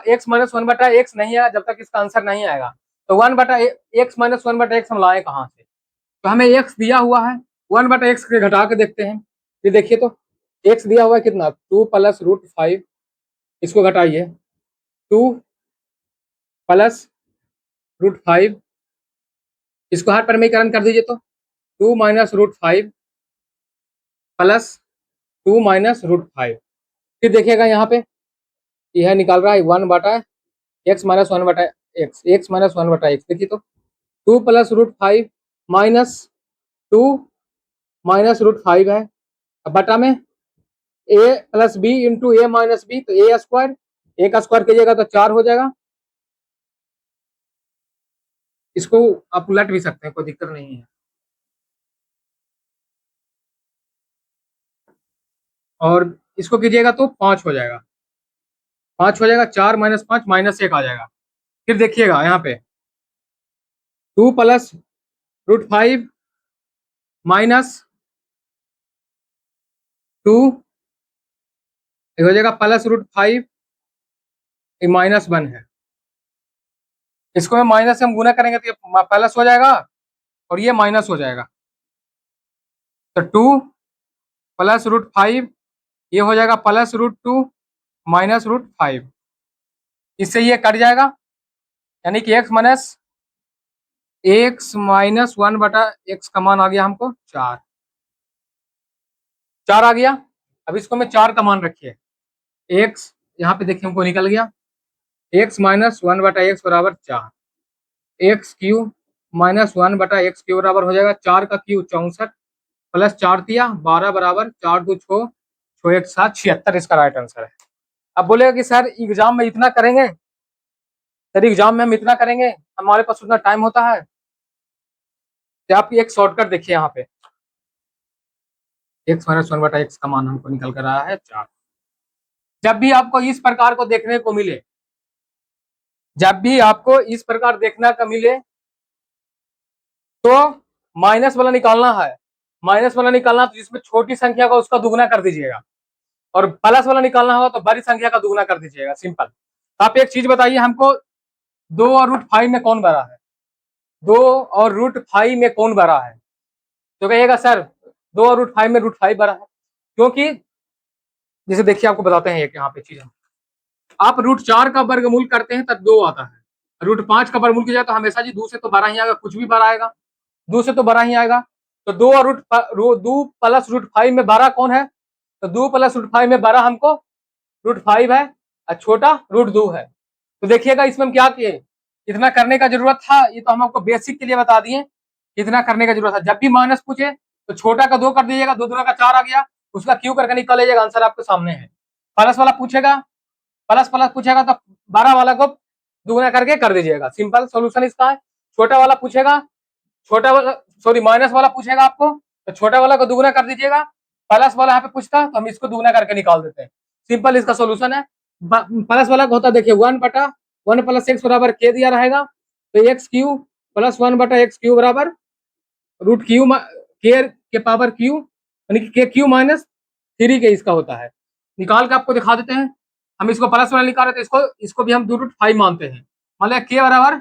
एक्स माइनस 1 बटा एक्स नहीं आएगा जब तक इसका आंसर नहीं आएगा। तो 1 बटा एक्स माइनस 1 बटा एक्स हम लाए कहाँ से, तो हमें एक्स दिया हुआ है, 1 बटा एक्स के घटा के देखते हैं। ये देखिए तो एक्स दिया हुआ है कितना, 2 प्लस रूट 5, इसको घटाइए, 2 प्लस रूट 5, इसको हर परिमीकरण कर दीजिए, तो 2 minus root 5 plus 2 minus root 5। फिर देखिएगा यहाँ पे यह निकाल रहा है 1 बटा एक्स माइनस 1 बटा एक्स, एक्स माइनस 1 बटा एक्स, देखिए तो 2 plus root 5 minus 2 minus root 5 है, अब बटा में A plus B into A minus B, तो ए स्क्वायर, ए का स्क्वायर कीजिएगा तो 4 हो जाएगा। इसको आप उलट भी सकते हैं, कोई दिक्कत नहीं है। और इसको कीजिएगा तो 5 हो जाएगा, 5 हो जाएगा, 4 माइनस 5 माइनस 1 आ जाएगा। फिर देखिएगा यहाँ पे 2 प्लस रूट 5 माइनस 2 हो जाएगा प्लस रूट 5, माइनस 1 है, इसको में माइनस से हम गुना करेंगे तो ये प्लस हो जाएगा और ये माइनस हो जाएगा, तो 2 प्लस रूट 5, ये हो जाएगा प्लस रूट 2 माइनस रूट 5, इससे ये कट जाएगा, यानी कि एक्स माइनस 1 बटा एक्स का मान आ गया हमको 4, 4 आ गया। अब इसको में 4 का मान रखिए, एक्स यहाँ पे देखिए हमको निकल गया, एक्स माइनस 1 बटा एक्स बराबर 4, एक्स क्यू माइनस 1 बटा एक्स क्यू बराबर हो जाएगा 4 का क्यू 64 प्लस 4 दिया 12 बराबर 4 2 6, 6 1 7 76, इसका राइट आंसर है। अब बोलेगा कि सर एग्जाम में इतना करेंगे, सर एग्जाम में हम इतना करेंगे, हमारे पास उतना टाइम होता है, तो आप एक शॉर्टकट देखिए यहाँ पे, एक्स माइनस 1 बटा एक्स का मान हमको निकल कर आया है 4, जब भी आपको इस प्रकार को देखने को मिले, जब भी आपको इस प्रकार देखना का मिले तो माइनस वाला निकालना है। माइनस वाला निकालना तो जिसमें छोटी संख्या का उसका दुगना कर दीजिएगा, और प्लस वाला निकालना होगा तो बड़ी संख्या का दुगना कर दीजिएगा। सिंपल। आप एक चीज बताइए हमको, 2 और √5 में कौन बड़ा है? 2 और √5 में कौन बड़ा है? तो कहिएगा सर 2 और √5 में √5 बड़ा है। क्योंकि जैसे देखिए आपको बताते हैं एक यहाँ पे चीज, आप √4 का वर्गमूल करते हैं तब 2 आता है। √5 का वर्गमूल किया जाए तो हमेशा जी 2 से तो बड़ा ही आएगा, कुछ भी बड़ा आएगा, 2 से तो बड़ा ही आएगा। तो 2 प्लस √5 में बड़ा कौन है? तो 2 प्लस √5 में बड़ा हमको √5 है और छोटा √2 है। तो देखिएगा इसमें हम क्या किए, इतना करने का जरूरत था, ये तो हम आपको बेसिक के लिए बता दिए, इतना करने का जरूरत था। जब भी माइनस पूछे तो छोटा का 2 कर दीजिएगा, 2 दूना का 4 आ गया, उसका क्यू करके निकाल लीजिएगा, आंसर आपके सामने है। प्लस वाला पूछेगा, प्लस प्लस पूछेगा तो 12 वाला को दुगना करके कर दीजिएगा, सिंपल सोल्यूशन इसका है। छोटा वाला पूछेगा, छोटा वाला सॉरी माइनस वाला पूछेगा आपको तो छोटा वाला को दुगना कर दीजिएगा, प्लस वाला यहाँ पे पूछता तो हम इसको दुगना करके निकाल देते हैं। सिंपल इसका सोल्यूशन है। प्लस वाला को होता देखिए 1/1 + x बराबर के दिया रहेगा, तो x³ + 1/x³ बराबर √q के पावर क्यू, यानी कि k³ - 3 के इसका होता है। निकाल के आपको दिखा देते हैं। हम इसको प्लस वाला निकाल रहे थे, इसको भी हम 2√5 मानते हैं। मान लिया k बराबर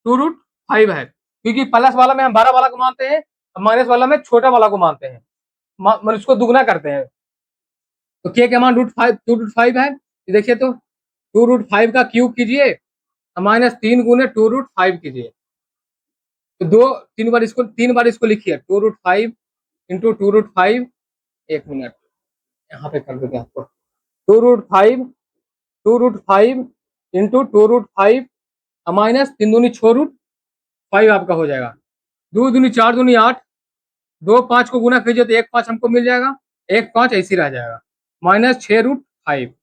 2√5 है, क्योंकि प्लस वाला में हम 12 वाला को मानते हैं, माइनस वाला में छोटा वाला को मानते हैं, मतलब उसको दुगना करते हैं। तो k का मान √5 है। देखिए तो 2√5 का क्यूब कीजिए -3 गुने 2√5 कीजिए, तो 3 बार इसको लिखिए 2√5 इंटू 2√5। 1 मिनट यहाँ पे कर देते हैं आपको, 2√5 इंटू 2√5 -3 दूनी 6√5 आपका हो जाएगा। 2 दूनी 4 दूनी 8, 2 5 को गुना कीजिए तो 1 5 हमको मिल जाएगा, 1 5 ऐसे रह जाएगा, -6√5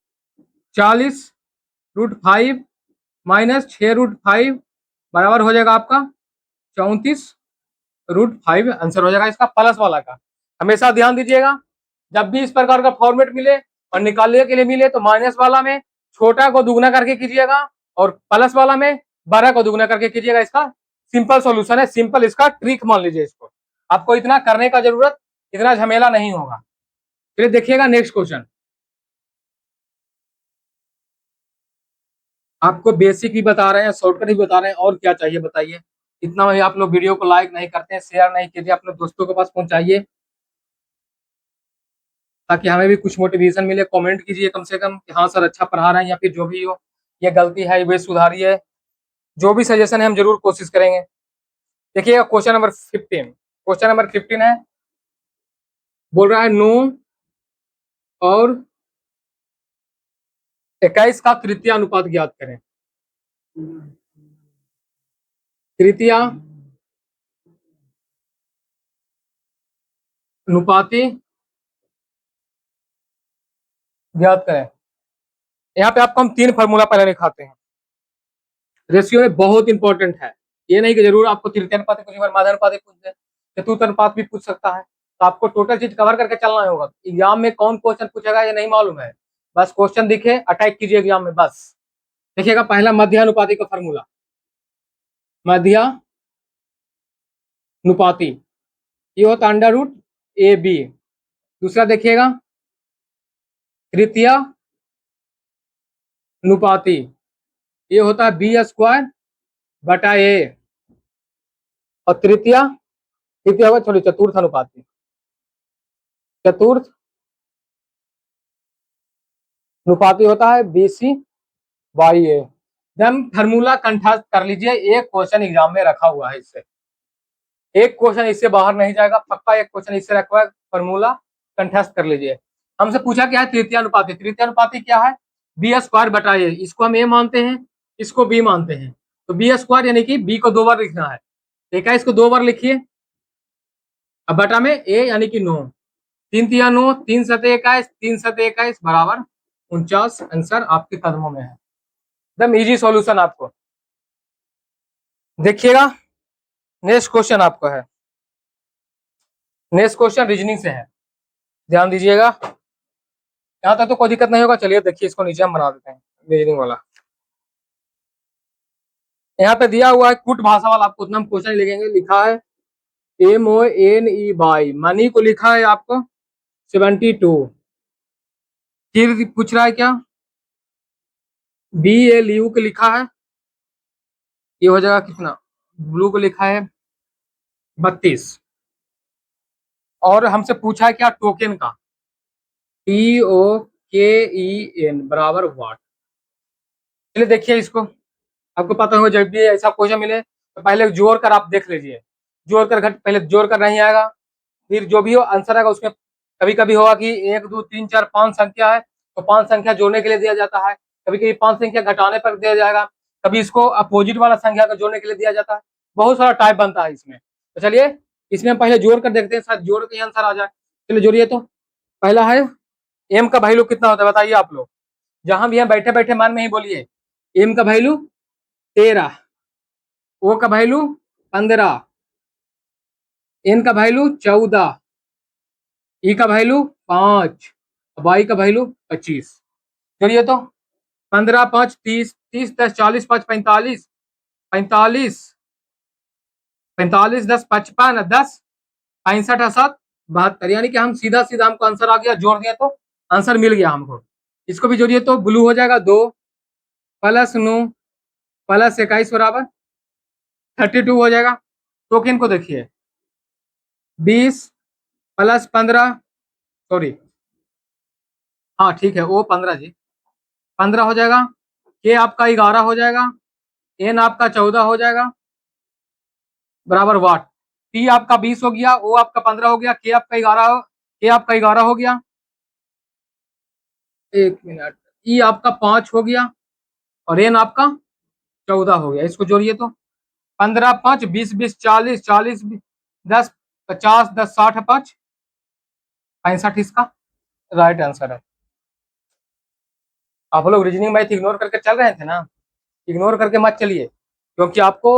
40√5 -6√5 बराबर हो जाएगा आपका 34√5 आंसर हो जाएगा इसका प्लस वाला का। हमेशा ध्यान दीजिएगा, जब भी इस प्रकार का फॉर्मेट मिले और निकालने के लिए मिले तो माइनस वाला में छोटा को दुगना करके कीजिएगा और प्लस वाला में बड़ा को दुगना करके कीजिएगा। इसका सिंपल सॉल्यूशन है, सिंपल इसका ट्रिक मान लीजिए इसको। आपको इतना करने का जरूरत, इतना झमेला नहीं होगा। फिर देखिएगा नेक्स्ट क्वेश्चन, आपको बेसिक भी बता रहे हैं, शॉर्टकट भी बता रहे हैं, और क्या चाहिए बताइए। इतना भी आप लोग वीडियो को लाइक नहीं करते हैं, शेयर नहीं कीजिए, अपने दोस्तों के पास पहुंचाइए ताकि हमें भी कुछ मोटिवेशन मिले। कमेंट कीजिए कम से कम कि हाँ सर अच्छा पढ़ा रहे हैं, या फिर जो भी हो ये गलती है वे सुधारिए। जो भी सजेशन है हम जरूर कोशिश करेंगे। देखिएगा क्वेश्चन नंबर 15, क्वेश्चन नंबर 15 है, बोल रहा है 9 और 21 का तृतीय अनुपात ज्ञात करें। तृतीय अनुपाती ज्ञात करें। यहाँ पे आपको हम 3 फार्मूला पहले दिखाते हैं। रेशियो में बहुत इंपॉर्टेंट है, ये नहीं कि जरूर आपको तृतीय अनुपात कुछ बार माध्य अनुपात पूछ दे, चतुर्थ अनुपात भी पूछ सकता है। तो आपको टोटल चीज कवर करके चलना होगा। एग्जाम में कौन क्वेश्चन पूछेगा ये नहीं मालूम है, बस क्वेश्चन दिखे अटैक कीजिए एग्जाम में बस। देखिएगा पहला मध्यानुपाती का फार्मूला, मध्यानुपाती ये होता √AB। दूसरा देखिएगा तृतीय अनुपाती, ये होता है B²/A। और तृतीय होगा थोड़ी चतुर्थ अनुपाती, चतुर्थ अनुपाती होता है BC/A। जब फार्मूला कंठस्थ कर लीजिए, एक क्वेश्चन एग्जाम में रखा हुआ है इससे, एक क्वेश्चन इससे बाहर नहीं जाएगा, पक्का एक क्वेश्चन इससे रखा हुआ है, फार्मूला कंठस्थ कर लीजिए। हमसे पूछा क्या है तृतीय अनुपाती, तृतीय अनुपाती क्या है B²/A। इसको हम ए मानते हैं, इसको बी मानते हैं, तो B² यानी कि बी को 2 बार लिखना है, 21 को 2 बार लिखिए, अब बटा में ए यानी कि 9, 3 तिया 9, 3 सते 21, 3 सते 21 बराबर 49। आंसर आपके कदमों में है, एकदम इजी सॉल्यूशन आपको। देखिएगा नेक्स्ट क्वेश्चन आपको है, नेक्स्ट क्वेश्चन रीजनिंग से है, ध्यान दीजिएगा। यहाँ तक तो कोई दिक्कत नहीं होगा। चलिए देखिए, इसको नीचे हम बना देते हैं रीजनिंग वाला। यहाँ पे दिया हुआ है कुट भाषा वाला, आपको उतना हम क्वेश्चन लिखेंगे। लिखा है MONE मनी को लिखा है आपको 72। फिर पूछ रहा है क्या, BLU को लिखा है, ये हो जाएगा कितना, ब्लू को लिखा है 32। और हमसे पूछा है क्या, टोकन का, TOKEN बराबर वाट। चलिए देखिए इसको, आपको पता होगा जब भी ऐसा क्वेश्चन मिले तो पहले जोड़ कर आप देख लीजिए। जोड़ कर घट पहले जोड़ कर नहीं आएगा, फिर जो भी हो आंसर आएगा उसमें कभी कभी होगा कि 1 2 3 4 5 संख्या है तो 5 संख्या जोड़ने के लिए दिया जाता है, कभी कभी 5 संख्या घटाने पर दिया जाएगा, कभी इसको अपोजिट वाला संख्या को जोड़ने के लिए दिया जाता है। बहुत सारा टाइप बनता है इसमें। तो चलिए इसमें हम पहले जोड़ कर देखते हैं, शायद जोड़ के आंसर आ जाए। चलिए जोड़िए। तो पहला है एम का वैल्यू कितना होता है बताइए आप लोग, जहां भी हम बैठे बैठे मन में ही बोलिए। एम का वैल्यू 13, ओ का वैल्यू 15, एन का वैल्यू 14, ई का वैल्यू 5, वाई का वैल्यू 25। चलिए तो 15 5 30, 30 10 40 5 45, 45 45 10 55 10 65 7 72, यानी कि हम सीधा सीधा हमको आंसर आ गया, जोड़ दिया तो आंसर मिल गया हमको। इसको भी जोड़िए तो ब्लू हो जाएगा 2 प्लस 9 प्लस 21 बराबर 32 हो जाएगा। टोकन को देखिए 20 प्लस 15, सॉरी हाँ ठीक है वो 15 जी, 15 हो जाएगा। के आपका 11 हो जाएगा, एन आपका 14 हो जाएगा बराबर वाट। टी आपका 20 हो गया, ओ आपका 15 हो गया, के आपका 11, के आपका 11 हो गया, एक मिनट, ई आपका 5 हो गया और एन आपका 14 हो गया। इसको जोड़िए तो 15 5 20 20 40 40 10 50 10 60 5 65 इसका राइट आंसर है। आप लोग रीजनिंग मैथ इग्नोर करके चल रहे थे ना, इग्नोर करके मत चलिए, क्योंकि आपको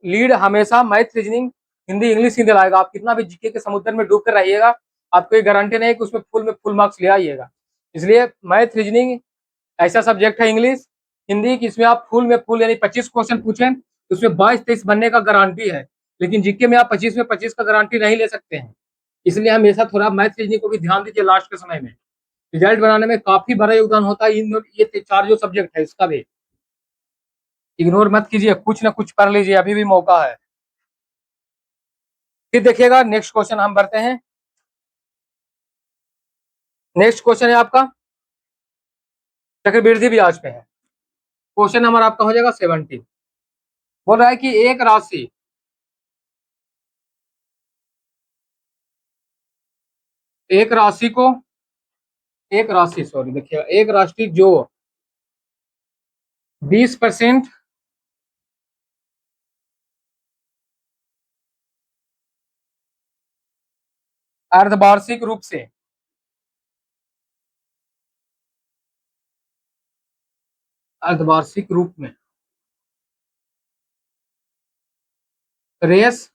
लीड हमेशा मैथ रीजनिंग हिंदी इंग्लिश ही दिलाएगा। आप कितना भी जीके के समुद्र में डूब कर रहिएगा, आपको ये गारंटी नहीं है कि उसमें फुल मार्क्स ले आइएगा। इसलिए मैथ रीजनिंग ऐसा सब्जेक्ट है, इंग्लिश हिंदी की, इसमें आप फुल यानी 25 क्वेश्चन पूछें तो उसमें 22-23 बनने का गारंटी है, लेकिन जीके में आप 25 में 25 का गारंटी नहीं ले सकते हैं। इसलिए हमेशा थोड़ा मैथ रीजनिंग को भी ध्यान दीजिए, लास्ट के समय में रिजल्ट बनाने में काफी बड़ा योगदान होता है। इन ये 4 जो सब्जेक्ट है इसका भी इग्नोर मत कीजिए, कुछ ना कुछ पढ़ लीजिए, अभी भी मौका है। फिर देखिएगा नेक्स्ट क्वेश्चन हम भरते हैं। नेक्स्ट क्वेश्चन है आपका चक्रवृद्धि ब्याज पे है। क्वेश्चन नंबर आपका हो जाएगा 70। बोल रहा है कि एक राशि सॉरी देखिएगा, एक राशि जो 20% अर्धवार्षिक रूप से अर्धवार्षिक रूप में रेस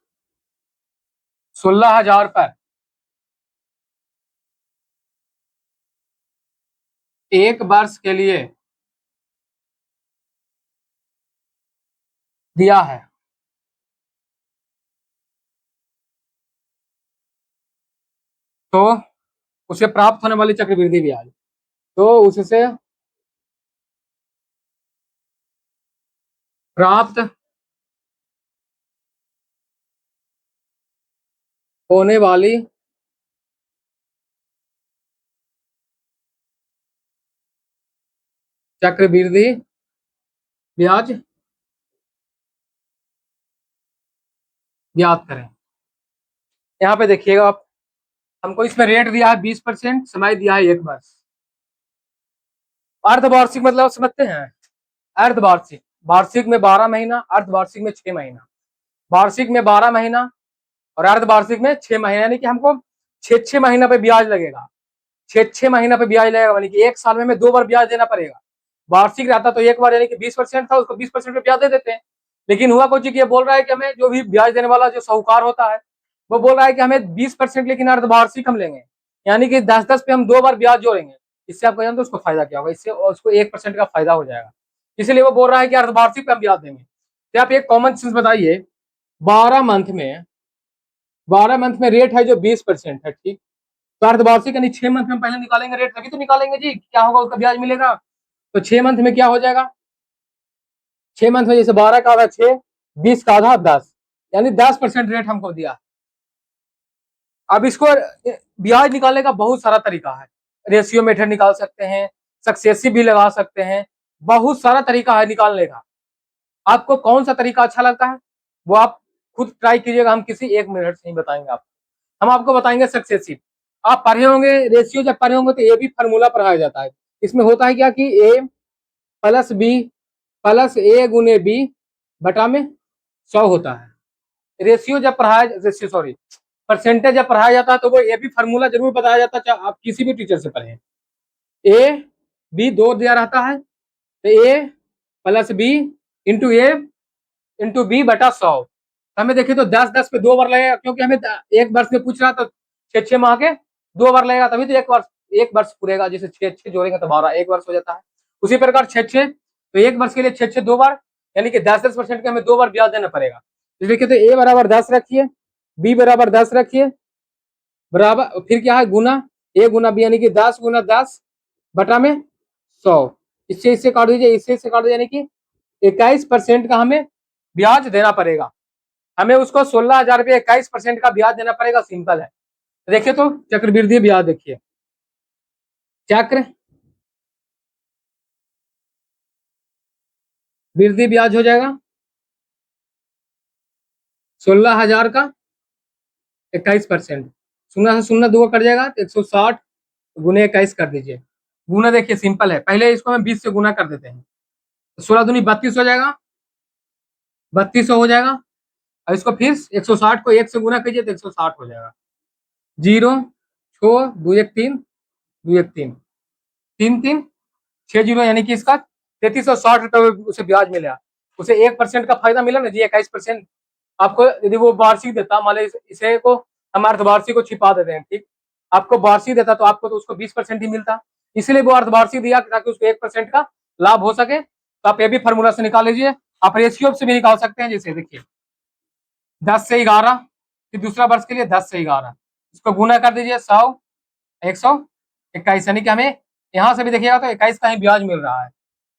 16,000 पर एक वर्ष के लिए दिया है, तो उसे प्राप्त होने वाली चक्रवृद्धि ब्याज, तो उससे प्राप्त होने वाली चक्रवृद्धि ब्याज ज्ञात करें। यहाँ पे देखिएगा आप, हमको इसमें रेट दिया है 20%, समय दिया है 1 वर्ष। अर्धवार्षिक मतलब समझते हैं, अर्धवार्षिक, वार्षिक में 12 महीना, अर्धवार्षिक में 6 महीना, वार्षिक में 12 महीना और अर्धवार्षिक में 6 महीना, यानी कि हमको 6 महीना पे ब्याज लगेगा, 6 महीना पे ब्याज लगेगा, यानी कि 1 साल में हमें 2 बार ब्याज देना पड़ेगा। वार्षिक रहता तो 1 बार, यानी कि 20% था, उसको 20% पे ब्याज दे देते हैं। लेकिन हुआ कुछ ये बोल रहा है कि हमें जो भी ब्याज देने वाला जो साहूकार होता है वो बोल रहा है कि हमें 20%, लेकिन अर्धवार्षिक हम लेंगे, यानी कि 10-10 पे हम 2 बार ब्याज जोड़ेंगे। इससे आपको जानते हो उसको फायदा क्या होगा, इससे उसको 1% का फायदा हो जाएगा। इसलिए वो बोल रहा है कि अर्धवार्षिक पे हम ब्याज देंगे। तो आप एक कॉमन सेंस बताइए, 12 मंथ में रेट है जो 20% है, ठीक। तो अर्धवार्षिक यानी 6 मंथ में पहले निकालेंगे रेट, तभी तो निकालेंगे जी, क्या होगा उसका ब्याज मिलेगा। तो 6 मंथ में क्या हो जाएगा, 6 मंथ में जैसे 12 का आधा 6, 20 का आधा 10, यानी 10% रेट हमको दिया। अब इसको ब्याज निकालने का बहुत सारा तरीका है, रेशियो मेथड निकाल सकते हैं, सक्सेसिव भी लगा सकते हैं, बहुत सारा तरीका है निकालने का। आपको कौन सा तरीका अच्छा लगता है वो आप खुद ट्राई कीजिएगा, हम किसी 1 मिनट से ही बताएंगे आपको। हम आपको बताएंगे सक्सेसिव। आप पढ़े होंगे रेशियो, जब पढ़े होंगे तो ये भी फार्मूला पढ़ाया जाता है। इसमें होता है क्या कि ए प्लस बी प्लस ए गुने बी बटा में 100 होता है। रेशियो जब पढ़ाया, रेशियो सॉरी, परसेंटेज जब पढ़ाया जाता है तो वो ये भी फार्मूला जरूर बताया जाता है, चाहे आप किसी भी टीचर से पढ़े। ए बी दो दिया रहता है, तो ए प्लस बी इंटू ए इंटू बी बटा 100। हमें देखिए तो 10-10 पे 2 बार लगेगा, क्योंकि हमें एक वर्ष में पूछ रहा तो 6-6 माह के 2 बार लगेगा, तभी तो एक वर्ष पूरेगा। जैसे 6-6 जोड़ेंगे तो 12 एक वर्ष हो जाता है। उसी प्रकार 6-6 तो एक वर्ष के लिए 6-6 2 बार, यानी कि 10-10% के हमें 2 बार ब्याज देना पड़ेगा। तो देखिए तो ए बराबर 10 रखिए, बी बराबर 10 रखिए, बराबर फिर क्या है गुना, ए गुना बी यानी कि 10 गुना 10 बटा में 100। इससे काट दीजिए, इससे काट दीजिए, यानी कि 21% का हमें ब्याज देना पड़ेगा। हमें उसको 16,000 रुपये 21% का ब्याज देना पड़ेगा, सिंपल है। देखिए तो चक्रवृद्धि ब्याज देखिए, चक्र वृद्धि ब्याज हो जाएगा 16,000 का 21%। शून्य से शून्य दो कट जाएगा तो 160 गुने 21 कर दीजिए। गुना देखिए सिंपल है, पहले इसको हम 20 से गुना कर देते हैं, तो 16 दूनी 32 हो जाएगा, 3200 हो जाएगा। और इसको फिर 160 को 1 से गुना कीजिए तो 160 हो जाएगा। 0 छो 2 1 3 2 1 3 3 3 6 जीरो, यानी कि इसका 3360 रुपये उसे ब्याज मिला। उसे 1% का फायदा मिला ना जी, 21%। आपको यदि वो वार्षिक देता, मान लीजिए इसे को हम अर्धवार्षिक को छिपा देते हैं, ठीक, आपको वार्षिक देता तो आपको तो उसको 20% ही मिलता, इसलिए वो अर्धवार्षिक दिया ताकि उसको 1% का लाभ हो सके। तो आप ये भी फॉर्मूला से निकाल लीजिए। आप रेशियो से भी निकाल सकते हैं, जैसे देखिए 10 से 11, फिर दूसरा वर्ष के लिए 10 से 11, इसको गुना कर दीजिए 100 121, यानी कि हमें यहाँ से भी देखिएगा तो 21 का ही ब्याज मिल रहा है।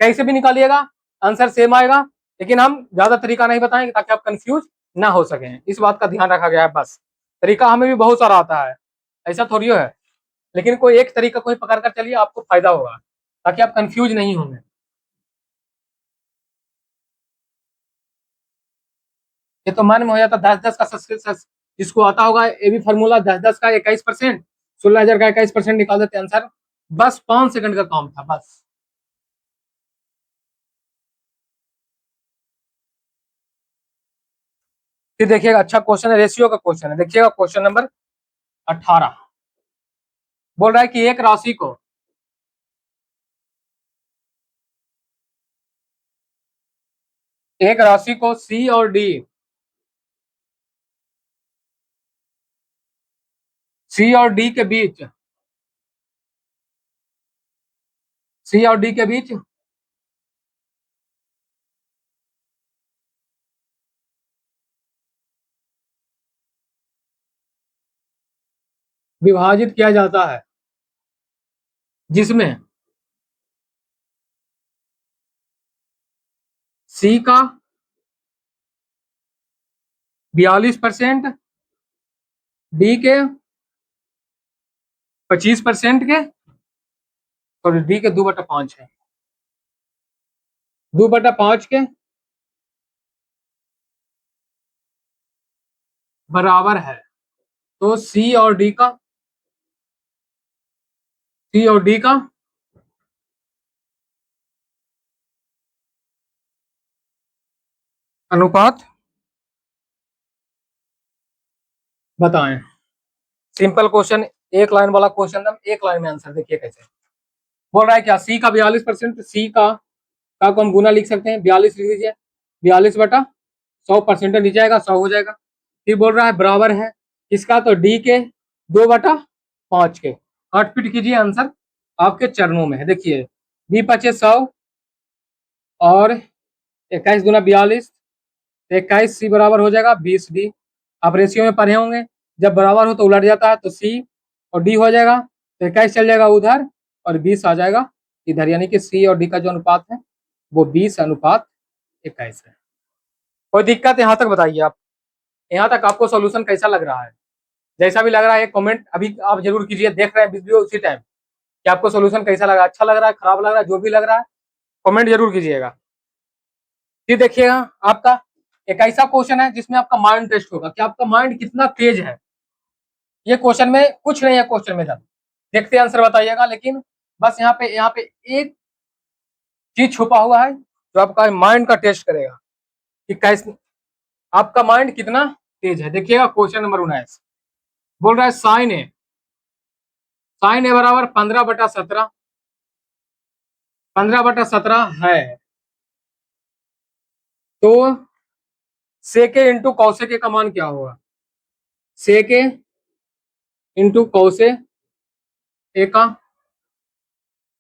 कैसे भी निकालिएगा आंसर सेम आएगा, लेकिन हम ज्यादा तरीका नहीं बताएंगे ताकि आप कंफ्यूज ना हो सके, इस बात का ध्यान रखा गया है। बस तरीका हमें भी बहुत सारा आता है, ऐसा थोड़ी है, लेकिन कोई एक तरीका कोई पकड़ कर चलिए, आपको फायदा होगा, ताकि आप कंफ्यूज नहीं होंगे। ये तो मन में हो जाता 10-10 का सक्सेस, जिसको आता होगा ये भी फॉर्मूला 10-10 का 21%, 16,000 का 21% निकाल देते आंसर। बस 5 सेकंड का काम था बस। फिर देखिएगा अच्छा क्वेश्चन है, रेशियो का क्वेश्चन है, देखिएगा क्वेश्चन नंबर 18। बोल रहा है कि एक राशि को सी और डी के बीच विभाजित किया जाता है, जिसमें सी का 42%, डी के 25% के, और डी के 2/5 है, 2/5 के बराबर है। तो सी और डी का अनुपात बताएं। सिंपल क्वेश्चन, एक लाइन वाला क्वेश्चन, एक लाइन में आंसर देखिए कैसे। बोल रहा है क्या, सी का 42%, सी का को हम गुना लिख सकते हैं, 42 लिख दीजिए, 42/100%, नीचे आएगा 100 हो जाएगा। फिर बोल रहा है बराबर है इसका, तो डी के 2/5 के, 8 फीट कीजिए आंसर आपके चरणों में है। देखिए 20×5 = 100 और 21 दूना 42, 21 सी बराबर हो जाएगा 20 डी। आप रेशियो में पढ़े होंगे, जब बराबर हो तो उलट जाता है, तो सी और डी हो जाएगा, तो 21 चल जाएगा उधर और 20 आ जाएगा इधर, यानी कि सी और डी का जो अनुपात है वो 20:21 है। कोई दिक्कत यहाँ तक बताइए आप, यहाँ तक आपको सोल्यूशन कैसा लग रहा है? जैसा भी लग रहा है कमेंट अभी आप जरूर कीजिए, देख रहे हैं वीडियो उसी टाइम, कि आपको सोल्यूशन कैसा लगा, अच्छा लग रहा है, खराब लग रहा है, जो भी लग रहा है कमेंट जरूर कीजिएगा। फिर देखिएगा आपका एक ऐसा क्वेश्चन है जिसमें आपका माइंड टेस्ट होगा कि आपका माइंड कितना तेज है। ये क्वेश्चन में कुछ नहीं है, क्वेश्चन में जब देखते आंसर बताइएगा, लेकिन बस यहाँ पे एक चीज छुपा हुआ है जो आपका माइंड का टेस्ट करेगा कि कैसे आपका माइंड कितना तेज है। देखिएगा क्वेश्चन नंबर 19 बोल रहा है साइन ए बराबर 15/17, 15/17 है, तो सेके इंटू कौशे का मान क्या होगा? सेके इंटू कौशे ए का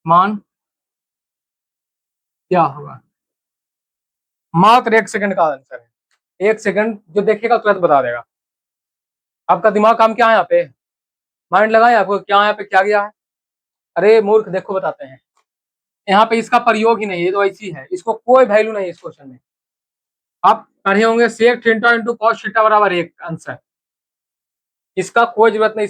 मान क्या होगा? मात्र 1 सेकंड का आंसर है, 1 सेकंड जो देखेगा तुरंत बता देगा। आपका दिमाग काम क्या है यहाँ पे, माइंड लगाए आपको क्या यहाँ पे क्या गया है। अरे मूर्ख, देखो बताते हैं, यहाँ पे इसका प्रयोग ही नहीं है, ये तो ऐसी है, इसको कोई वैल्यू नहीं है इस क्वेश्चन में। आप पढ़े होंगे sec theta into cos theta बराबर 1 आंसर, इसका कोई जरूरत नहीं,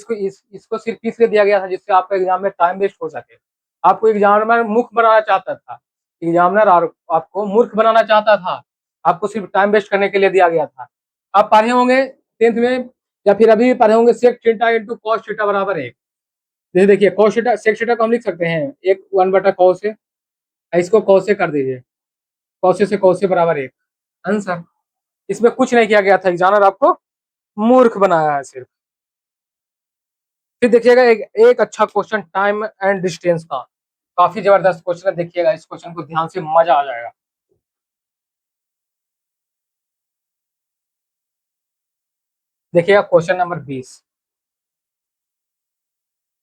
इसको सिर्फ इसलिए दिया गया था जिससे आपका एग्जाम में टाइम वेस्ट हो सके। आपको एग्जामिनर मूर्ख बनाना चाहता था, एग्जामिनर आपको मूर्ख बनाना चाहता था, आपको सिर्फ टाइम वेस्ट करने के लिए दिया गया था। आप पढ़े होंगे 10th में या फिर अभी पढ़े होंगे sec theta into cos theta बराबर 1। जैसे देखिए कॉस थीटा सेक थीटा को हम लिख सकते हैं 1/cos से, इसको cos से कर दीजिए, cos से बराबर 1 आंसर। इसमें कुछ नहीं किया गया था, एग्जामिनर आपको मूर्ख बनाया है सिर्फ। फिर देखिएगा एक अच्छा क्वेश्चन टाइम एंड डिस्टेंस का, काफी जबरदस्त क्वेश्चन है, देखिएगा इस क्वेश्चन को ध्यान से, मजा आ जाएगा। देखिएगा क्वेश्चन नंबर 20,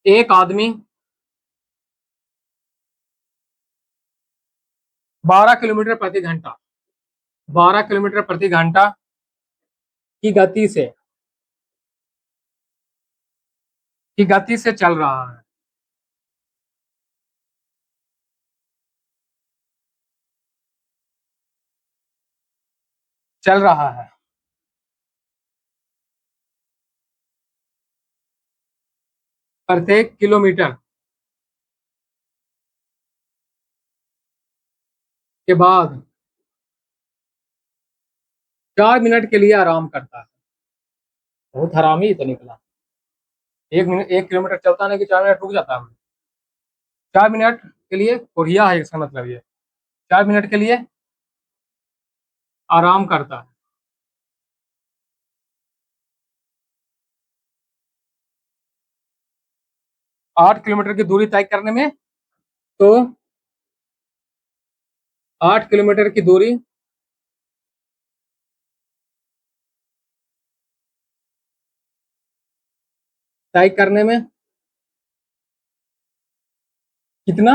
एक आदमी 12 किलोमीटर प्रति घंटा 12 किलोमीटर प्रति घंटा की गति से चल रहा है। चल रहा है प्रत्येक किलोमीटर के बाद 4 मिनट के लिए आराम करता है। बहुत हरामी तो निकला, 1 मिनट 1 किलोमीटर चलता नहीं कि 4 मिनट रुक जाता है। 4 मिनट के लिए बढ़िया है, इसका मतलब ये 4 मिनट के लिए आराम करता है। 8 किलोमीटर की दूरी तय करने में, तो 8 किलोमीटर की दूरी तय करने में कितना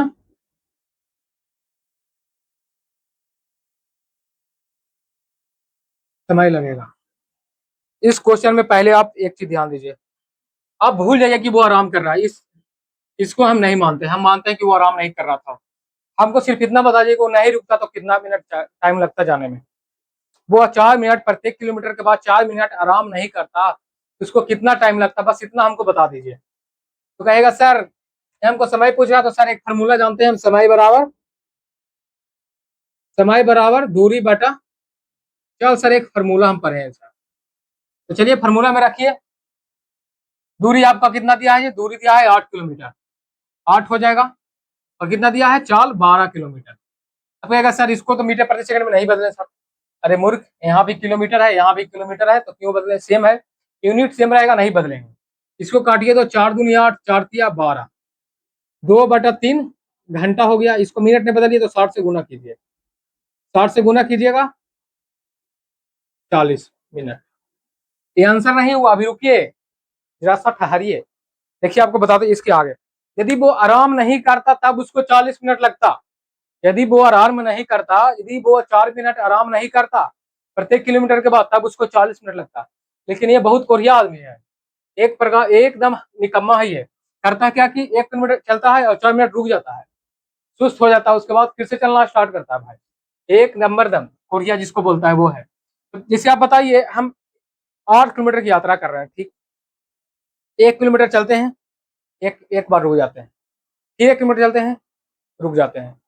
समय लगेगा? इस क्वेश्चन में पहले आप एक चीज ध्यान दीजिए, आप भूल जाइए कि वो आराम कर रहा है, इसको हम नहीं मानते, हम मानते हैं कि वो आराम नहीं कर रहा था। हमको सिर्फ इतना बता दीजिए कि वो नहीं रुकता तो कितना मिनट टाइम लगता जाने में। वो 4 मिनट प्रत्येक किलोमीटर के बाद 4 मिनट आराम नहीं करता, उसको कितना टाइम लगता, बस इतना हमको बता दीजिए। तो कहेगा सर हमको समय पूछ रहा, तो सर एक फार्मूला जानते हैं हम, समय बराबर दूरी बटा, चल सर एक फार्मूला हम पढ़े हैं सर, तो चलिए फार्मूला में रखिए। दूरी आपका कितना दिया है, ये दूरी दिया है 8 किलोमीटर, 8 हो जाएगा, और कितना दिया है चाल 12 किलोमीटर। अब कहेगा सर इसको तो मीटर प्रति सेकंड में नहीं बदले सर। अरे मूर्ख, यहाँ भी किलोमीटर है यहाँ भी किलोमीटर है, तो क्यों बदले, सेम है, यूनिट सेम रहेगा, नहीं बदलेंगे। इसको काटिए तो 4 दूनी 8, 4 तिया 12, 2/3 घंटा हो गया। इसको मिनट में बदलिए तो 60 से गुना कीजिए, 60 से गुना कीजिएगा 40 मिनट। ये आंसर नहीं हुआ, अभी रुकिए, जरा सा ठहरिए। देखिए आपको बता दें इसके आगे, यदि वो आराम नहीं करता तब उसको 40 मिनट लगता। यदि वो आराम नहीं करता, यदि वो 4 मिनट आराम नहीं करता प्रत्येक किलोमीटर के बाद, तब उसको 40 मिनट लगता। लेकिन ये बहुत कोरिया आदमी है, एक प्रकार एकदम निकम्मा है ये। करता क्या कि 1 किलोमीटर चलता है और 4 मिनट रुक जाता है, सुस्त हो जाता है, उसके बाद फिर से चलना स्टार्ट करता है भाई। एक नंबर दम कोरिया जिसको बोलता है वो है। तो जैसे आप बताइए, हम 8 किलोमीटर की यात्रा कर रहे हैं, ठीक, 1 किलोमीटर चलते हैं, एक एक बार रुक जाते हैं, फिर 1 किलोमीटर चलते हैं, रुक जाते हैं,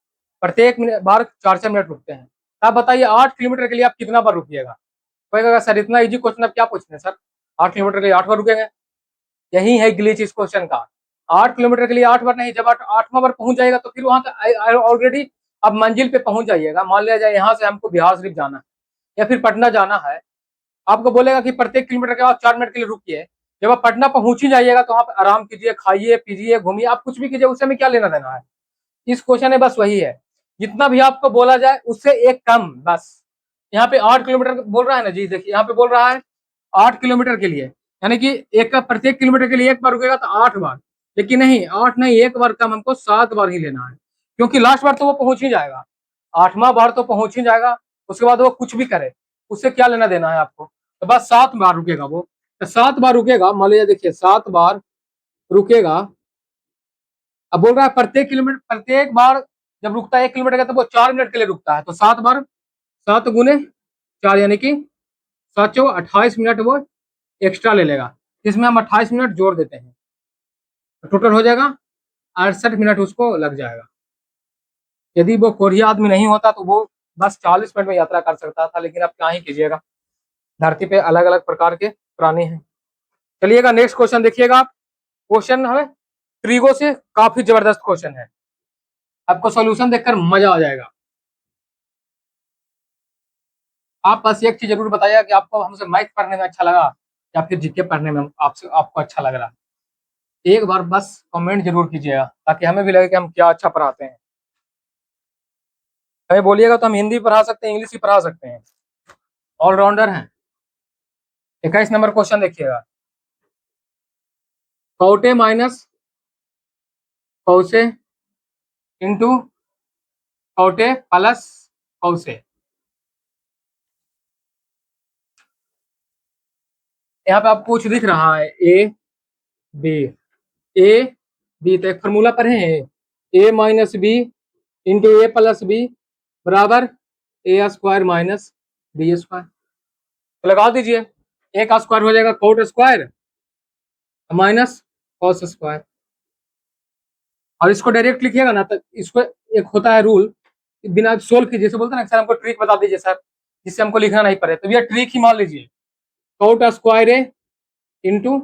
प्रत्येक मिनट बार 4-4 मिनट रुकते हैं। आप बताइए 8 किलोमीटर के लिए आप कितना बार रुकिएगा? कोई कहेगा सर इतना इजी क्वेश्चन आप क्या पूछते हैं सर, 8 किलोमीटर के लिए 8 बार रुकेंगे? यही है ग्लिच इस क्वेश्चन का। 8 किलोमीटर के लिए 8 बार नहीं, जब 8वां बार पहुंच जाएगा तो फिर वहां ऑलरेडी आप मंजिल पे पहुंच जाइएगा। मान लिया जाए यहाँ से हमको बिहार शरीफ जाना है या फिर पटना जाना है, आपको बोलेगा कि प्रत्येक किलोमीटर के बाद 4 मिनट के लिए रुकिए। जब आप पटना पहुंच ही जाइएगा तो आप आराम कीजिए, खाइए पीजिए घूमिए, आप कुछ भी कीजिए, उससे में क्या लेना देना है। इस क्वेश्चन में बस वही है, जितना भी आपको बोला जाए उससे एक कम बस। यहाँ पे 8 किलोमीटर बोल रहा है ना जी, देखिए यहाँ पे बोल रहा है 8 किलोमीटर के लिए, यानी कि एक का प्रत्येक किलोमीटर के लिए एक बार रुकेगा तो 8 बार। लेकिन नहीं, 8 नहीं, एक बार कम, हमको 7 बार ही लेना है, क्योंकि लास्ट बार तो वो पहुंच ही जाएगा, 8वां बार तो पहुंच ही जाएगा। उसके बाद वो कुछ भी करे, उससे क्या लेना देना है आपको। तो बस 7 बार रुकेगा वो। तो 7 बार रुकेगा, मान लीजिए देखिए 7 बार रुकेगा। अब बोल रहा है प्रत्येक किलोमीटर, प्रत्येक बार जब रुकता है 1 किलोमीटर का तो वो 4 मिनट के लिए रुकता है। तो 7 बार, 7 गुने 4 यानी कि 7 चौ 28 मिनट वो एक्स्ट्रा ले लेगा, इसमें हम 28 मिनट जोड़ देते हैं, तो टोटल हो जाएगा 68 मिनट उसको लग जाएगा। यदि वो कोरिया आदमी नहीं होता तो वो बस 40 मिनट में यात्रा कर सकता था, लेकिन अब क्या ही कीजिएगा, धरती पे अलग अलग प्रकार के प्राणी हैं। चलिएगा नेक्स्ट क्वेश्चन देखिएगा आप। क्वेश्चन है ट्रीगो से, काफी जबरदस्त क्वेश्चन है, आपको सॉल्यूशन देखकर मजा आ जाएगा। आप बस एक चीज जरूर बताइएगा कि आपको हमसे मैथ पढ़ने में अच्छा लगा या फिर जीके पढ़ने में आपसे आपको अच्छा लग रहा है। एक बार बस कमेंट जरूर कीजिएगा ताकि हमें भी लगे कि हम क्या अच्छा पढ़ाते हैं। हमें बोलिएगा तो हम हिंदी पढ़ा सकते हैं, इंग्लिश भी पढ़ा सकते हैं, ऑलराउंडर हैं। 21 नंबर क्वेश्चन देखिएगा, कौटे माइनस कौसे इंटू कौटे प्लस कौसे। यहाँ पे आपको कुछ दिख रहा है, बी ए बी, तो एक फॉर्मूला पर है, A-B इंटू ए प्लस बी बराबर A² माइनस B²। तो लगा दीजिए, ए का स्क्वायर हो जाएगा coat square minus cos square, और इसको डायरेक्ट लिखिएगा ना तो इसको एक होता है रूल, बिना सोल्व कीजिए, जैसे बोलते हैं ना सर हमको ट्रिक बता दीजिए सर जिससे हमको लिखना नहीं पड़े, तो ये ट्रिक ही मान लीजिए, कोट स्क्वायर ए इंटू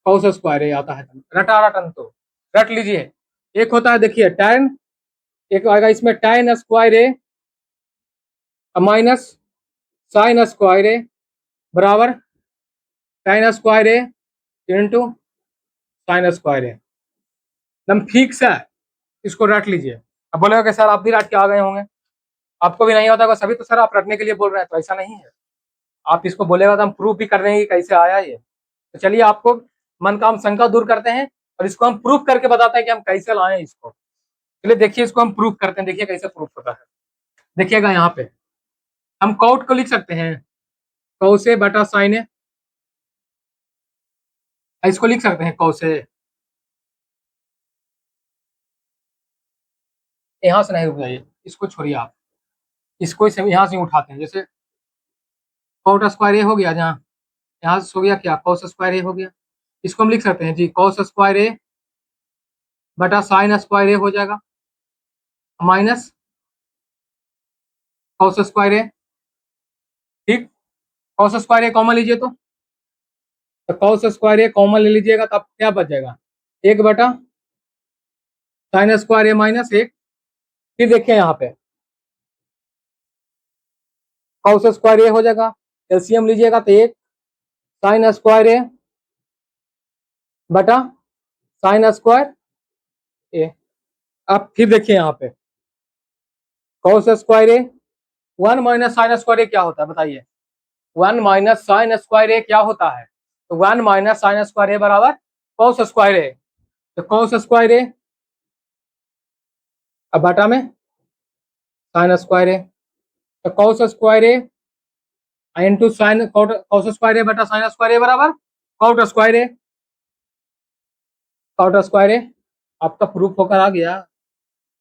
कॉस स्क्वायर ए आता है, रटा रटन तो रट लीजिए। एक होता है देखिए tan, एक आएगा इसमें tan स्क्वायर ए माइनस साइन स्क्वायर ए बराबर tan स्क्वायर ए इंटू साइन स्क्वायर ए, एकदम फिक्स है, इसको रट लीजिए। अब बोलेगा कि सर आप भी रट के आ गए होंगे, आपको भी नहीं होता होगा, सभी तो सर आप रटने के लिए बोल रहे हैं, तो ऐसा नहीं है। आप इसको बोलेगा तो हम प्रूफ भी कर देंगे कि कैसे आया ये। तो चलिए आपको मन का हम शंका दूर करते हैं और इसको हम प्रूफ करके बताते हैं कि हम कैसे लाए इसको। चलिए देखिए इसको हम प्रूफ करते हैं, देखिए कैसे प्रूफ होता है। देखिएगा यहाँ पे हम कॉट को लिख सकते हैं कौसे बटा साइन ए, इसको लिख सकते हैं कौसे, यहाँ से नहीं रुक जाइए, इसको छोड़िए आप, इसको यहाँ से उठाते हैं, जैसे कॉट स्क्वायर ए हो गया, जहाँ यहाँ से हो गया क्या कॉस स्क्वायर ए हो गया, इसको हम लिख सकते हैं जी कॉस स्क्वायर ए बटा साइन स्क्वायर ए हो जाएगा माइनस कॉस स्क्वायर ए, ठीक। कॉस स्क्वायर ए कॉमन लीजिए तो कॉस स्क्वायर ए कॉमन ले लीजिएगा तब क्या बच जाएगा, 1/साइन स्क्वायर ए माइनस 1। फिर देखिए यहाँ पे कॉस स्क्वायर ए हो जाएगा, एलसीएम लीजिएगा तो 1 साइन स्क्वायर ए बटा साइन स्क्वायर ए। अब फिर देखिए यहाँ पे कॉस स्क्वायर ए, 1 माइनस साइन स्क्वायर ए क्या होता है बताइए, 1 माइनस साइन स्क्वायर ए क्या होता है, तो 1 माइनस साइन स्क्वायर ए बराबर कॉस स्क्वायर ए, तो कॉस स्क्वायर ए अब बटा में साइन स्क्वायर ए, तो कॉस स्क्वायर ए इंटू साइन कॉस स्क्वायर ए बटा साइन स्क्वायर ए बराबर कॉट स्क्वायर ए। कॉट स्क्वायर ए आपका प्रूफ होकर आ गया,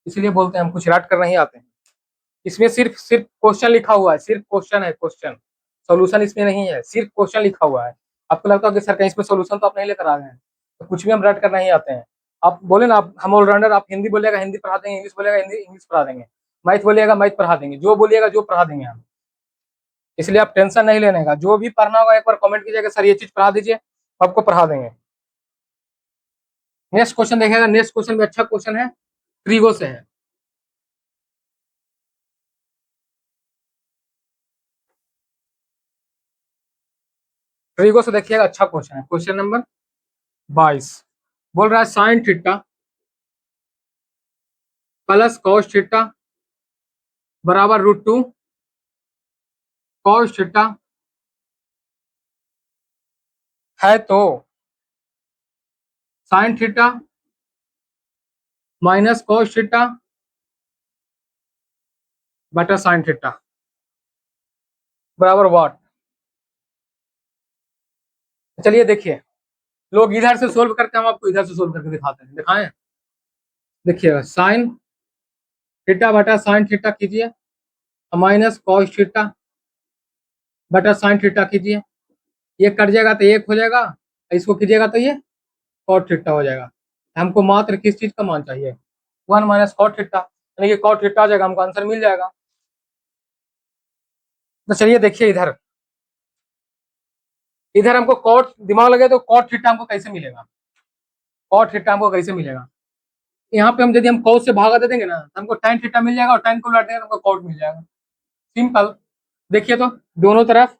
इसलिए बोलते हैं हम कुछ रट कर नहीं आते हैं। इसमें सिर्फ सिर्फ क्वेश्चन लिखा हुआ है, सिर्फ क्वेश्चन है, क्वेश्चन सोल्यूशन इसमें नहीं है, सिर्फ क्वेश्चन लिखा हुआ है। आपको लगता है कि सर कहीं इसमें सोल्यूशन तो आप नहीं लेकर आ गए हैं, तो कुछ भी हम रट कर नहीं आते हैं। आप बोले ना, आप हम ऑलराउंडर, आप हिंदी बोलेगा हिंदी पढ़ा देंगे, इंग्लिश बोलेगा हिंदी इंग्लिश पढ़ा देंगे, मैथ बोलिएगा मैथ पढ़ा देंगे, जो बोलिएगा जो पढ़ा देंगे हम। इसलिए आप टेंशन नहीं लेने का, जो भी पढ़ना होगा एक बार कमेंट कीजिएगा सर ये चीज पढ़ा दीजिए, आपको पढ़ा देंगे। नेक्स्ट क्वेश्चन देखिएगा, नेक्स्ट क्वेश्चन भी अच्छा क्वेश्चन है, ट्रीगो से है। ट्रीगो से देखिएगा, अच्छा क्वेश्चन है, क्वेश्चन नंबर 22 बोल रहा है sine theta plus cos theta बराबर √2 कॉस थीटा है, तो sine theta minus cos theta बटा साइन थीटा बराबर व्हाट। चलिए देखिए, लोग इधर से सोल्व करके, हम आपको इधर से सोल्व करके दिखाते हैं, दिखाएं। देखिएगा साइन थीटा बटा साइन थीटा कीजिए, माइनस कॉस थीटा बटा साइन थीटा कीजिए, ये कट जाएगा तो एक हो जाएगा, इसको कीजिएगा तो ये कॉट थीटा हो जाएगा। हमको मात्र किस चीज का मान चाहिए, 1 माइनस कॉट थीटा, यानी कि कॉट थीटा आ जाएगा, हमको आंसर मिल जाएगा। तो चलिए देखिए इधर, इधर हमको कॉट दिमाग लगे तो कॉट थीटा हमको कैसे मिलेगा, कॉट थीटा हमको कैसे मिलेगा। यहाँ पे हम यदि हम कॉस से भागा दे देंगे ना, तो हमको tan थीटा मिल जाएगा, और tan को उलट देंगे तो हमको कॉट मिल जाएगा, सिंपल। देखिए तो दोनों तरफ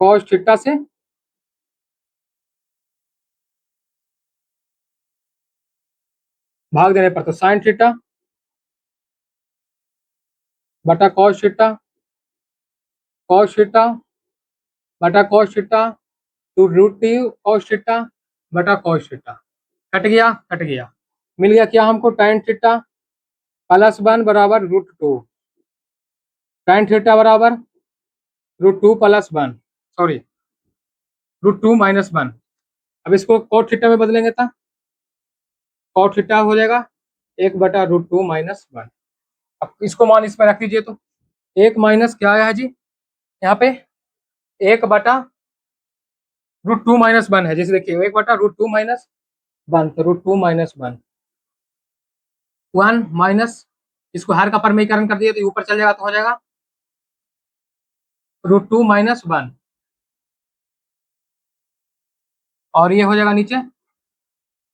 कॉस थीटा से भाग देने पर तो साइन थीटा बटा कॉस थीटा, कॉस थीटा बटा cos theta two √2 cos theta बटा कॉस थीटा, कट गया कट गया, मिल गया क्या हमको, tan थीटा प्लस 1 बराबर √2, tan थीटा बराबर √2 प्लस 1, सॉरी √2 माइनस 1। अब इसको cot थीटा में बदलेंगे तो cot थीटा हो जाएगा 1/√2 माइनस 1। अब इसको मान इसमें रख दीजिए, तो 1 माइनस क्या आया है जी, यहाँ पे 1/√2 माइनस 1 है, जैसे देखिए 1/√2 माइनस 1, तो √2 माइनस 1, 1 माइनस, इसको हर का परमीकरण कर दिए तो ऊपर चल जाएगा, तो हो जाएगा √2 माइनस 1, और ये हो जाएगा नीचे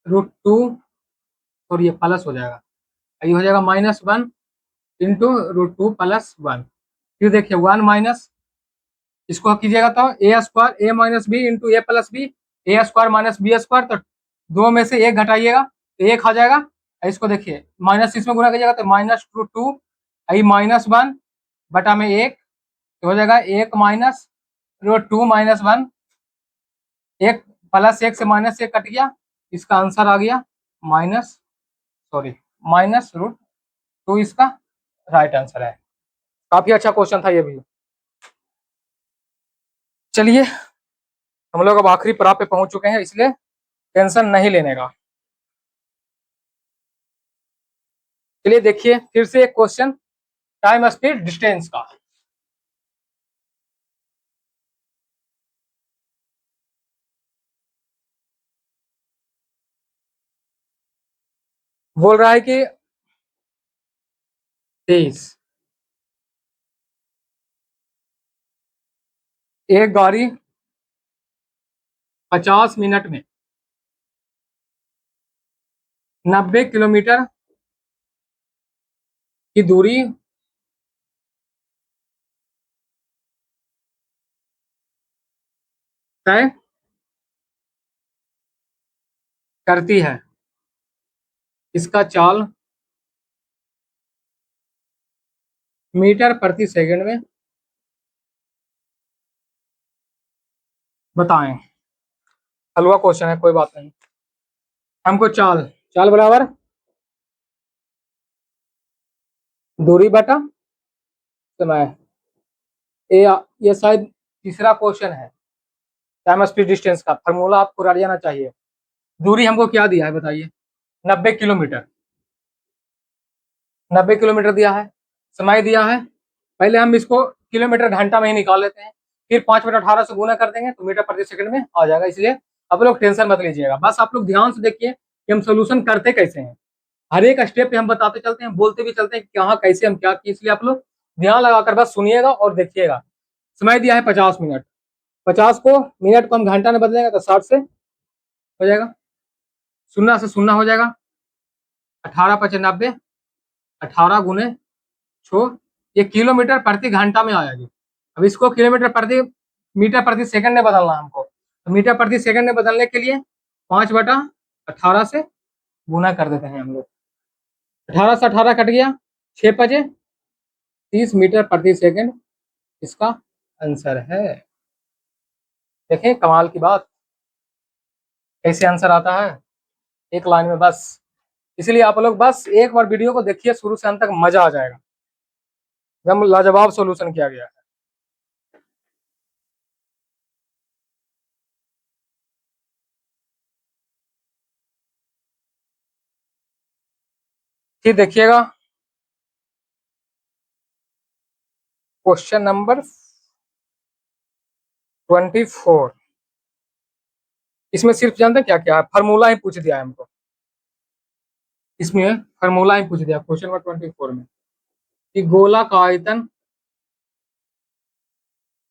√2, और ये प्लस हो जाएगा, ये हो जाएगा -1 इंटू √2 प्लस 1। फिर देखिए 1 माइनस, इसको कीजिएगा तो A square A minus B into A plus B, A square minus B square, तो दो में से एक घटाइएगा तो एक आ जाएगा। इसको देखिए माइनस इसमें गुणा कीजिएगा तो -√2 -1 बटा में एक, तो हो जाएगा 1 माइनस √2 माइनस 1, एक प्लस एक से माइनस एक कट गया, इसका आंसर आ गया माइनस, सॉरी -√2, इसका राइट आंसर है। काफी अच्छा क्वेश्चन था ये भी। चलिए हम लोग अब आखिरी पड़ाव पे पहुंच चुके हैं, इसलिए टेंशन नहीं लेने का। चलिए देखिए फिर से एक क्वेश्चन टाइम स्पीड डिस्टेंस का। बोल रहा है कि 23 एक गाड़ी 50 मिनट में 90 किलोमीटर की दूरी तय करती है, इसका चाल मीटर प्रति सेकंड में बताएं। हलवा क्वेश्चन है, कोई बात नहीं। हमको चाल चाल बराबर दूरी बटा समय। ये शायद तीसरा क्वेश्चन है टाइम स्पीड डिस्टेंस का फॉर्मूला आपको रट जाना चाहिए। दूरी हमको क्या दिया है बताइए, 90 किलोमीटर। 90 किलोमीटर दिया है, समय दिया है। पहले हम इसको किलोमीटर घंटा में ही निकाल लेते हैं, फिर 5/18 से गुना कर देंगे तो मीटर प्रति सेकंड में आ जाएगा। इसलिए आप लोग टेंशन मत लीजिएगा, बस आप लोग ध्यान से देखिए कि हम सोल्यूशन करते कैसे हैं। हर एक स्टेप पे हम बताते चलते हैं, बोलते भी चलते हैं कि कहाँ कैसे हम क्या किए, इसलिए आप लोग ध्यान लगाकर बस सुनिएगा और देखिएगा। समय दिया है 50 मिनट, 50 को मिनट को हम घंटा में बदलेंगे तो 60 से हो जाएगा, शून्य से शून्य हो जाएगा, 18×5 = 90, 18 गुने 6, ये किलोमीटर प्रति घंटा में आया जी। अब इसको किलोमीटर प्रति मीटर प्रति सेकंड में बदलना हमको, तो मीटर प्रति सेकंड में बदलने के लिए 5/18 से गुना कर देते हैं हम लोग। 18 से 18 कट गया, 6×5 = 30 मीटर प्रति सेकंड इसका आंसर है। देखें कमाल की बात, कैसे आंसर आता है एक लाइन में बस। इसलिए आप लोग बस एक बार वीडियो को देखिए शुरू से अंत तक, मजा आ जाएगा, एकदम लाजवाब सॉल्यूशन किया गया है। फिर देखिएगा क्वेश्चन नंबर 24। इसमें सिर्फ जानते हैं क्या क्या है, फार्मूला ही पूछ दिया है हमको। इसमें फार्मूला ही पूछ दिया क्वेश्चन नंबर 24 में कि गोला का आयतन,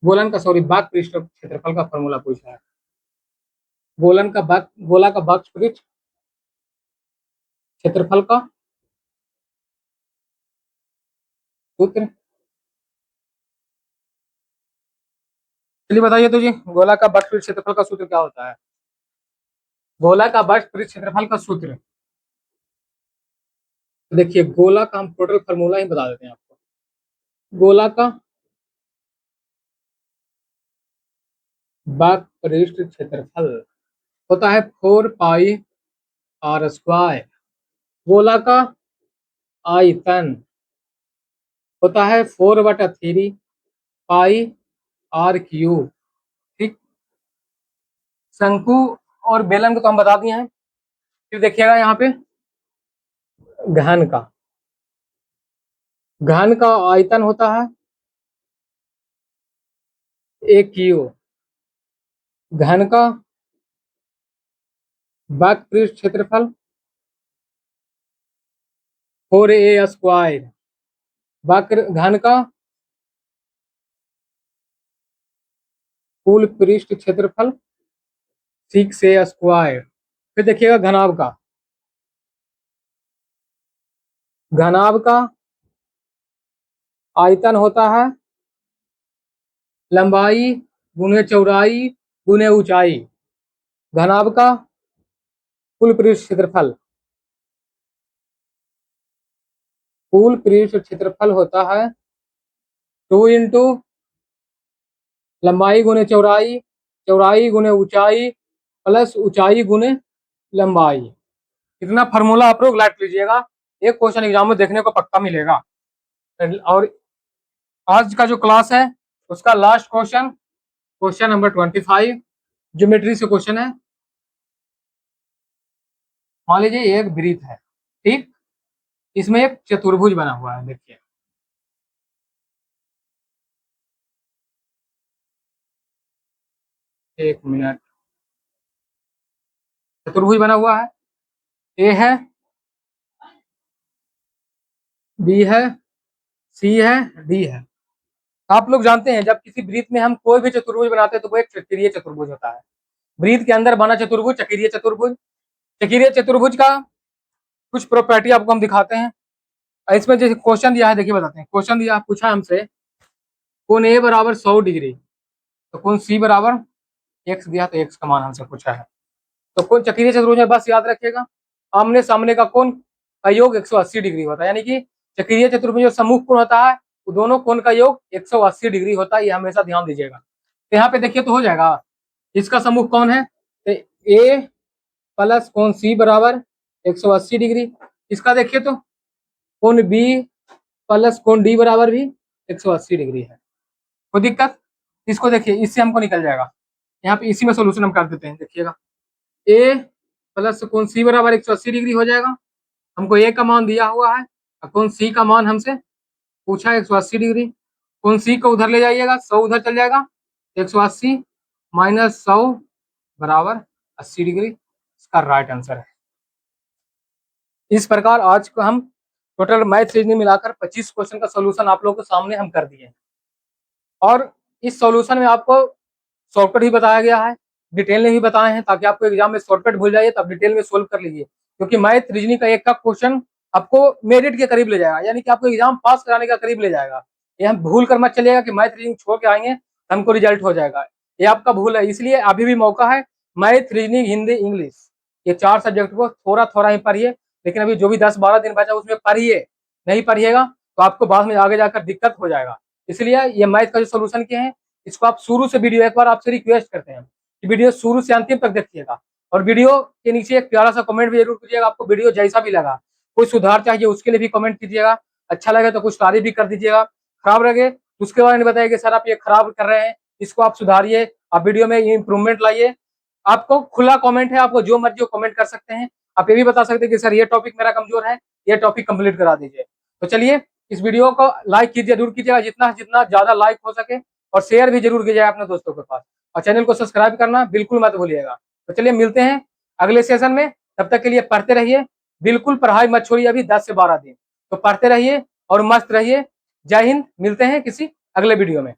गोलन का सॉरी बाग पृष्ठ क्षेत्रफल का फार्मूला पूछा है। गोला का बाग पृष्ठ क्षेत्रफल का सूत्र। चलिए बताइए तो जी, गोला का बाग पृष्ठ क्षेत्रफल का सूत्र क्या होता है? गोला का बाग पृष्ठ क्षेत्रफल का सूत्र देखिए, गोला का हम टोटल फार्मूला ही बता देते हैं आपको। गोला का बाग पृष्ठ क्षेत्रफल होता है 4πr²। गोला का आयतन होता है 4/3 πr³। ठीक, शंकु और बेलन को तो हम बता दिए हैं। फिर देखिएगा यहाँ पे घन का, घन का आयतन होता है AQ। घन का बाग पृष्ठ क्षेत्रफल 4a²। घन का कुल पृष्ठ क्षेत्रफल 6a²। फिर देखिएगा घनाभ का, घनाभ का आयतन होता है लंबाई गुने चौड़ाई गुने ऊंचाई। घनाभ का कुल पृष्ठ क्षेत्रफल, कुल पृष्ठ क्षेत्रफल होता है 2 इंटू लंबाई गुने चौड़ाई, चौड़ाई गुने ऊंचाई प्लस ऊंचाई गुने लंबाई। इतना फार्मूला आप लोग लाइट लीजिएगा, एक क्वेश्चन एग्जाम में देखने को पक्का मिलेगा। और आज का जो क्लास है उसका last question, question number 25 geometry से क्वेश्चन है। मान लीजिए एक वृत्त है, ठीक, इसमें एक चतुर्भुज बना हुआ है। देखिए एक मिनट, चतुर्भुज बना हुआ है, ए है, बी है, सी है, डी है। आप लोग जानते हैं जब किसी वृत्त में हम कोई भी चतुर्भुज बनाते हैं तो वो एक चक्रीय चतुर्भुज होता है। वृत्त के अंदर बना चतुर्भुज चक्रीय चतुर्भुज। चक्रीय चतुर्भुज का कुछ प्रॉपर्टी आपको हम दिखाते हैं। इसमें जैसे क्वेश्चन दिया है, देखिए बताते हैं। क्वेश्चन दिया पूछा हमसे कोण ए बराबर 100 डिग्री, तो कोण सी बराबर x दिया, तो x का मान हमसे पूछा है। तो कोण चक्रीय चतुर्भुज में बस याद रखिएगा आमने सामने का कोण का योग 180 डिग्री होता है, यानी कि चक्रीय चतुर्भुज जो सम्मुख कोण होता है वो दोनों कोण का योग 180 डिग्री होता है, ये हमेशा ध्यान दीजिएगा। तो यहाँ पे देखिए तो हो जाएगा, इसका सम्मुख कौन है, तो ए प्लस कोण सी बराबर 180 डिग्री। इसका देखिए तो कोण बी प्लस कोण डी बराबर भी 180 डिग्री है। कोई दिक्कत? इसको देखिए, इससे हमको निकल जाएगा। यहाँ पे इसी में सोल्यूशन हम कर देते हैं। देखिएगा, ए प्लस कोण सी बराबर 180 डिग्री हो जाएगा। हमको ए का मान दिया हुआ है और कोण सी का मान हमसे पूछा है 180 डिग्री। कोण सी को उधर ले जाइएगा, 100 उधर चल जाएगा, 180 माइनस 100 बराबर 80 डिग्री। इसका राइट आंसर है। इस प्रकार आज को हम टोटल मैथ रीजनिंग मिलाकर 25 क्वेश्चन का सोल्यूशन आप लोगों के सामने हम कर दिए। और इस सॉल्यूशन में आपको शॉर्टकट भी बताया गया है, डिटेल में भी बताए हैं, ताकि आपको एग्जाम में शॉर्टकट भूल जाइए तब डिटेल में सोल्व कर लीजिए। क्योंकि मैथ रीजनिंग का एक का क्वेश्चन आपको मेरिट के करीब ले जाएगा, यानी कि आपको एग्जाम पास कराने का करीब ले जाएगा। ये हम भूल कर मत चलिएगा कि मैथ रीजनिंग छोड़ के आएंगे तो हमको रिजल्ट हो जाएगा, ये आपका भूल है। इसलिए अभी भी मौका है, मैथ रीजनिंग हिंदी इंग्लिश ये 4 सब्जेक्ट को थोड़ा थोड़ा ही पढ़िए, लेकिन अभी जो भी 10-12 दिन बचा उसमें पढ़िए। नहीं पढ़िएगा तो आपको बाद में आगे जाकर दिक्कत हो जाएगा। इसलिए ये मैथ का जो सोल्यूशन किए हैं, इसको आप शुरू से वीडियो, एक बार आपसे रिक्वेस्ट करते हैं कि वीडियो शुरू से अंतिम तक देखिएगा। और वीडियो के नीचे एक प्यारा सा कमेंट भी जरूर कीजिएगा, आपको वीडियो जैसा भी लगा। कोई सुधार चाहिए उसके लिए भी कमेंट कीजिएगा, अच्छा लगे तो कुछ तारीफ भी कर दीजिएगा, खराब लगे उसके बारे में बताइए कि सर आप ये खराब कर रहे हैं, इसको आप सुधारिए, आप वीडियो में इंप्रूवमेंट लाइए। आपको खुला कमेंट है, आपको जो मर्जी हो कमेंट कर सकते हैं। आप ये भी बता सकते हैं कि सर ये टॉपिक मेरा कमजोर है, ये टॉपिक कंप्लीट करा दीजिए। तो चलिए, इस वीडियो को लाइक कीजिए, जरूर कीजिएगा, जितना जितना ज्यादा लाइक हो सके, और शेयर भी जरूर कीजिएगा अपने दोस्तों के पास, और चैनल को सब्सक्राइब करना बिल्कुल मत भूलिएगा। तो चलिए मिलते हैं अगले सेशन में, तब तक के लिए पढ़ते रहिए, बिल्कुल पढ़ाई मत छोड़िए, अभी 10 से 12 दिन तो पढ़ते रहिए और मस्त रहिए। जय हिंद, मिलते हैं किसी अगले वीडियो में।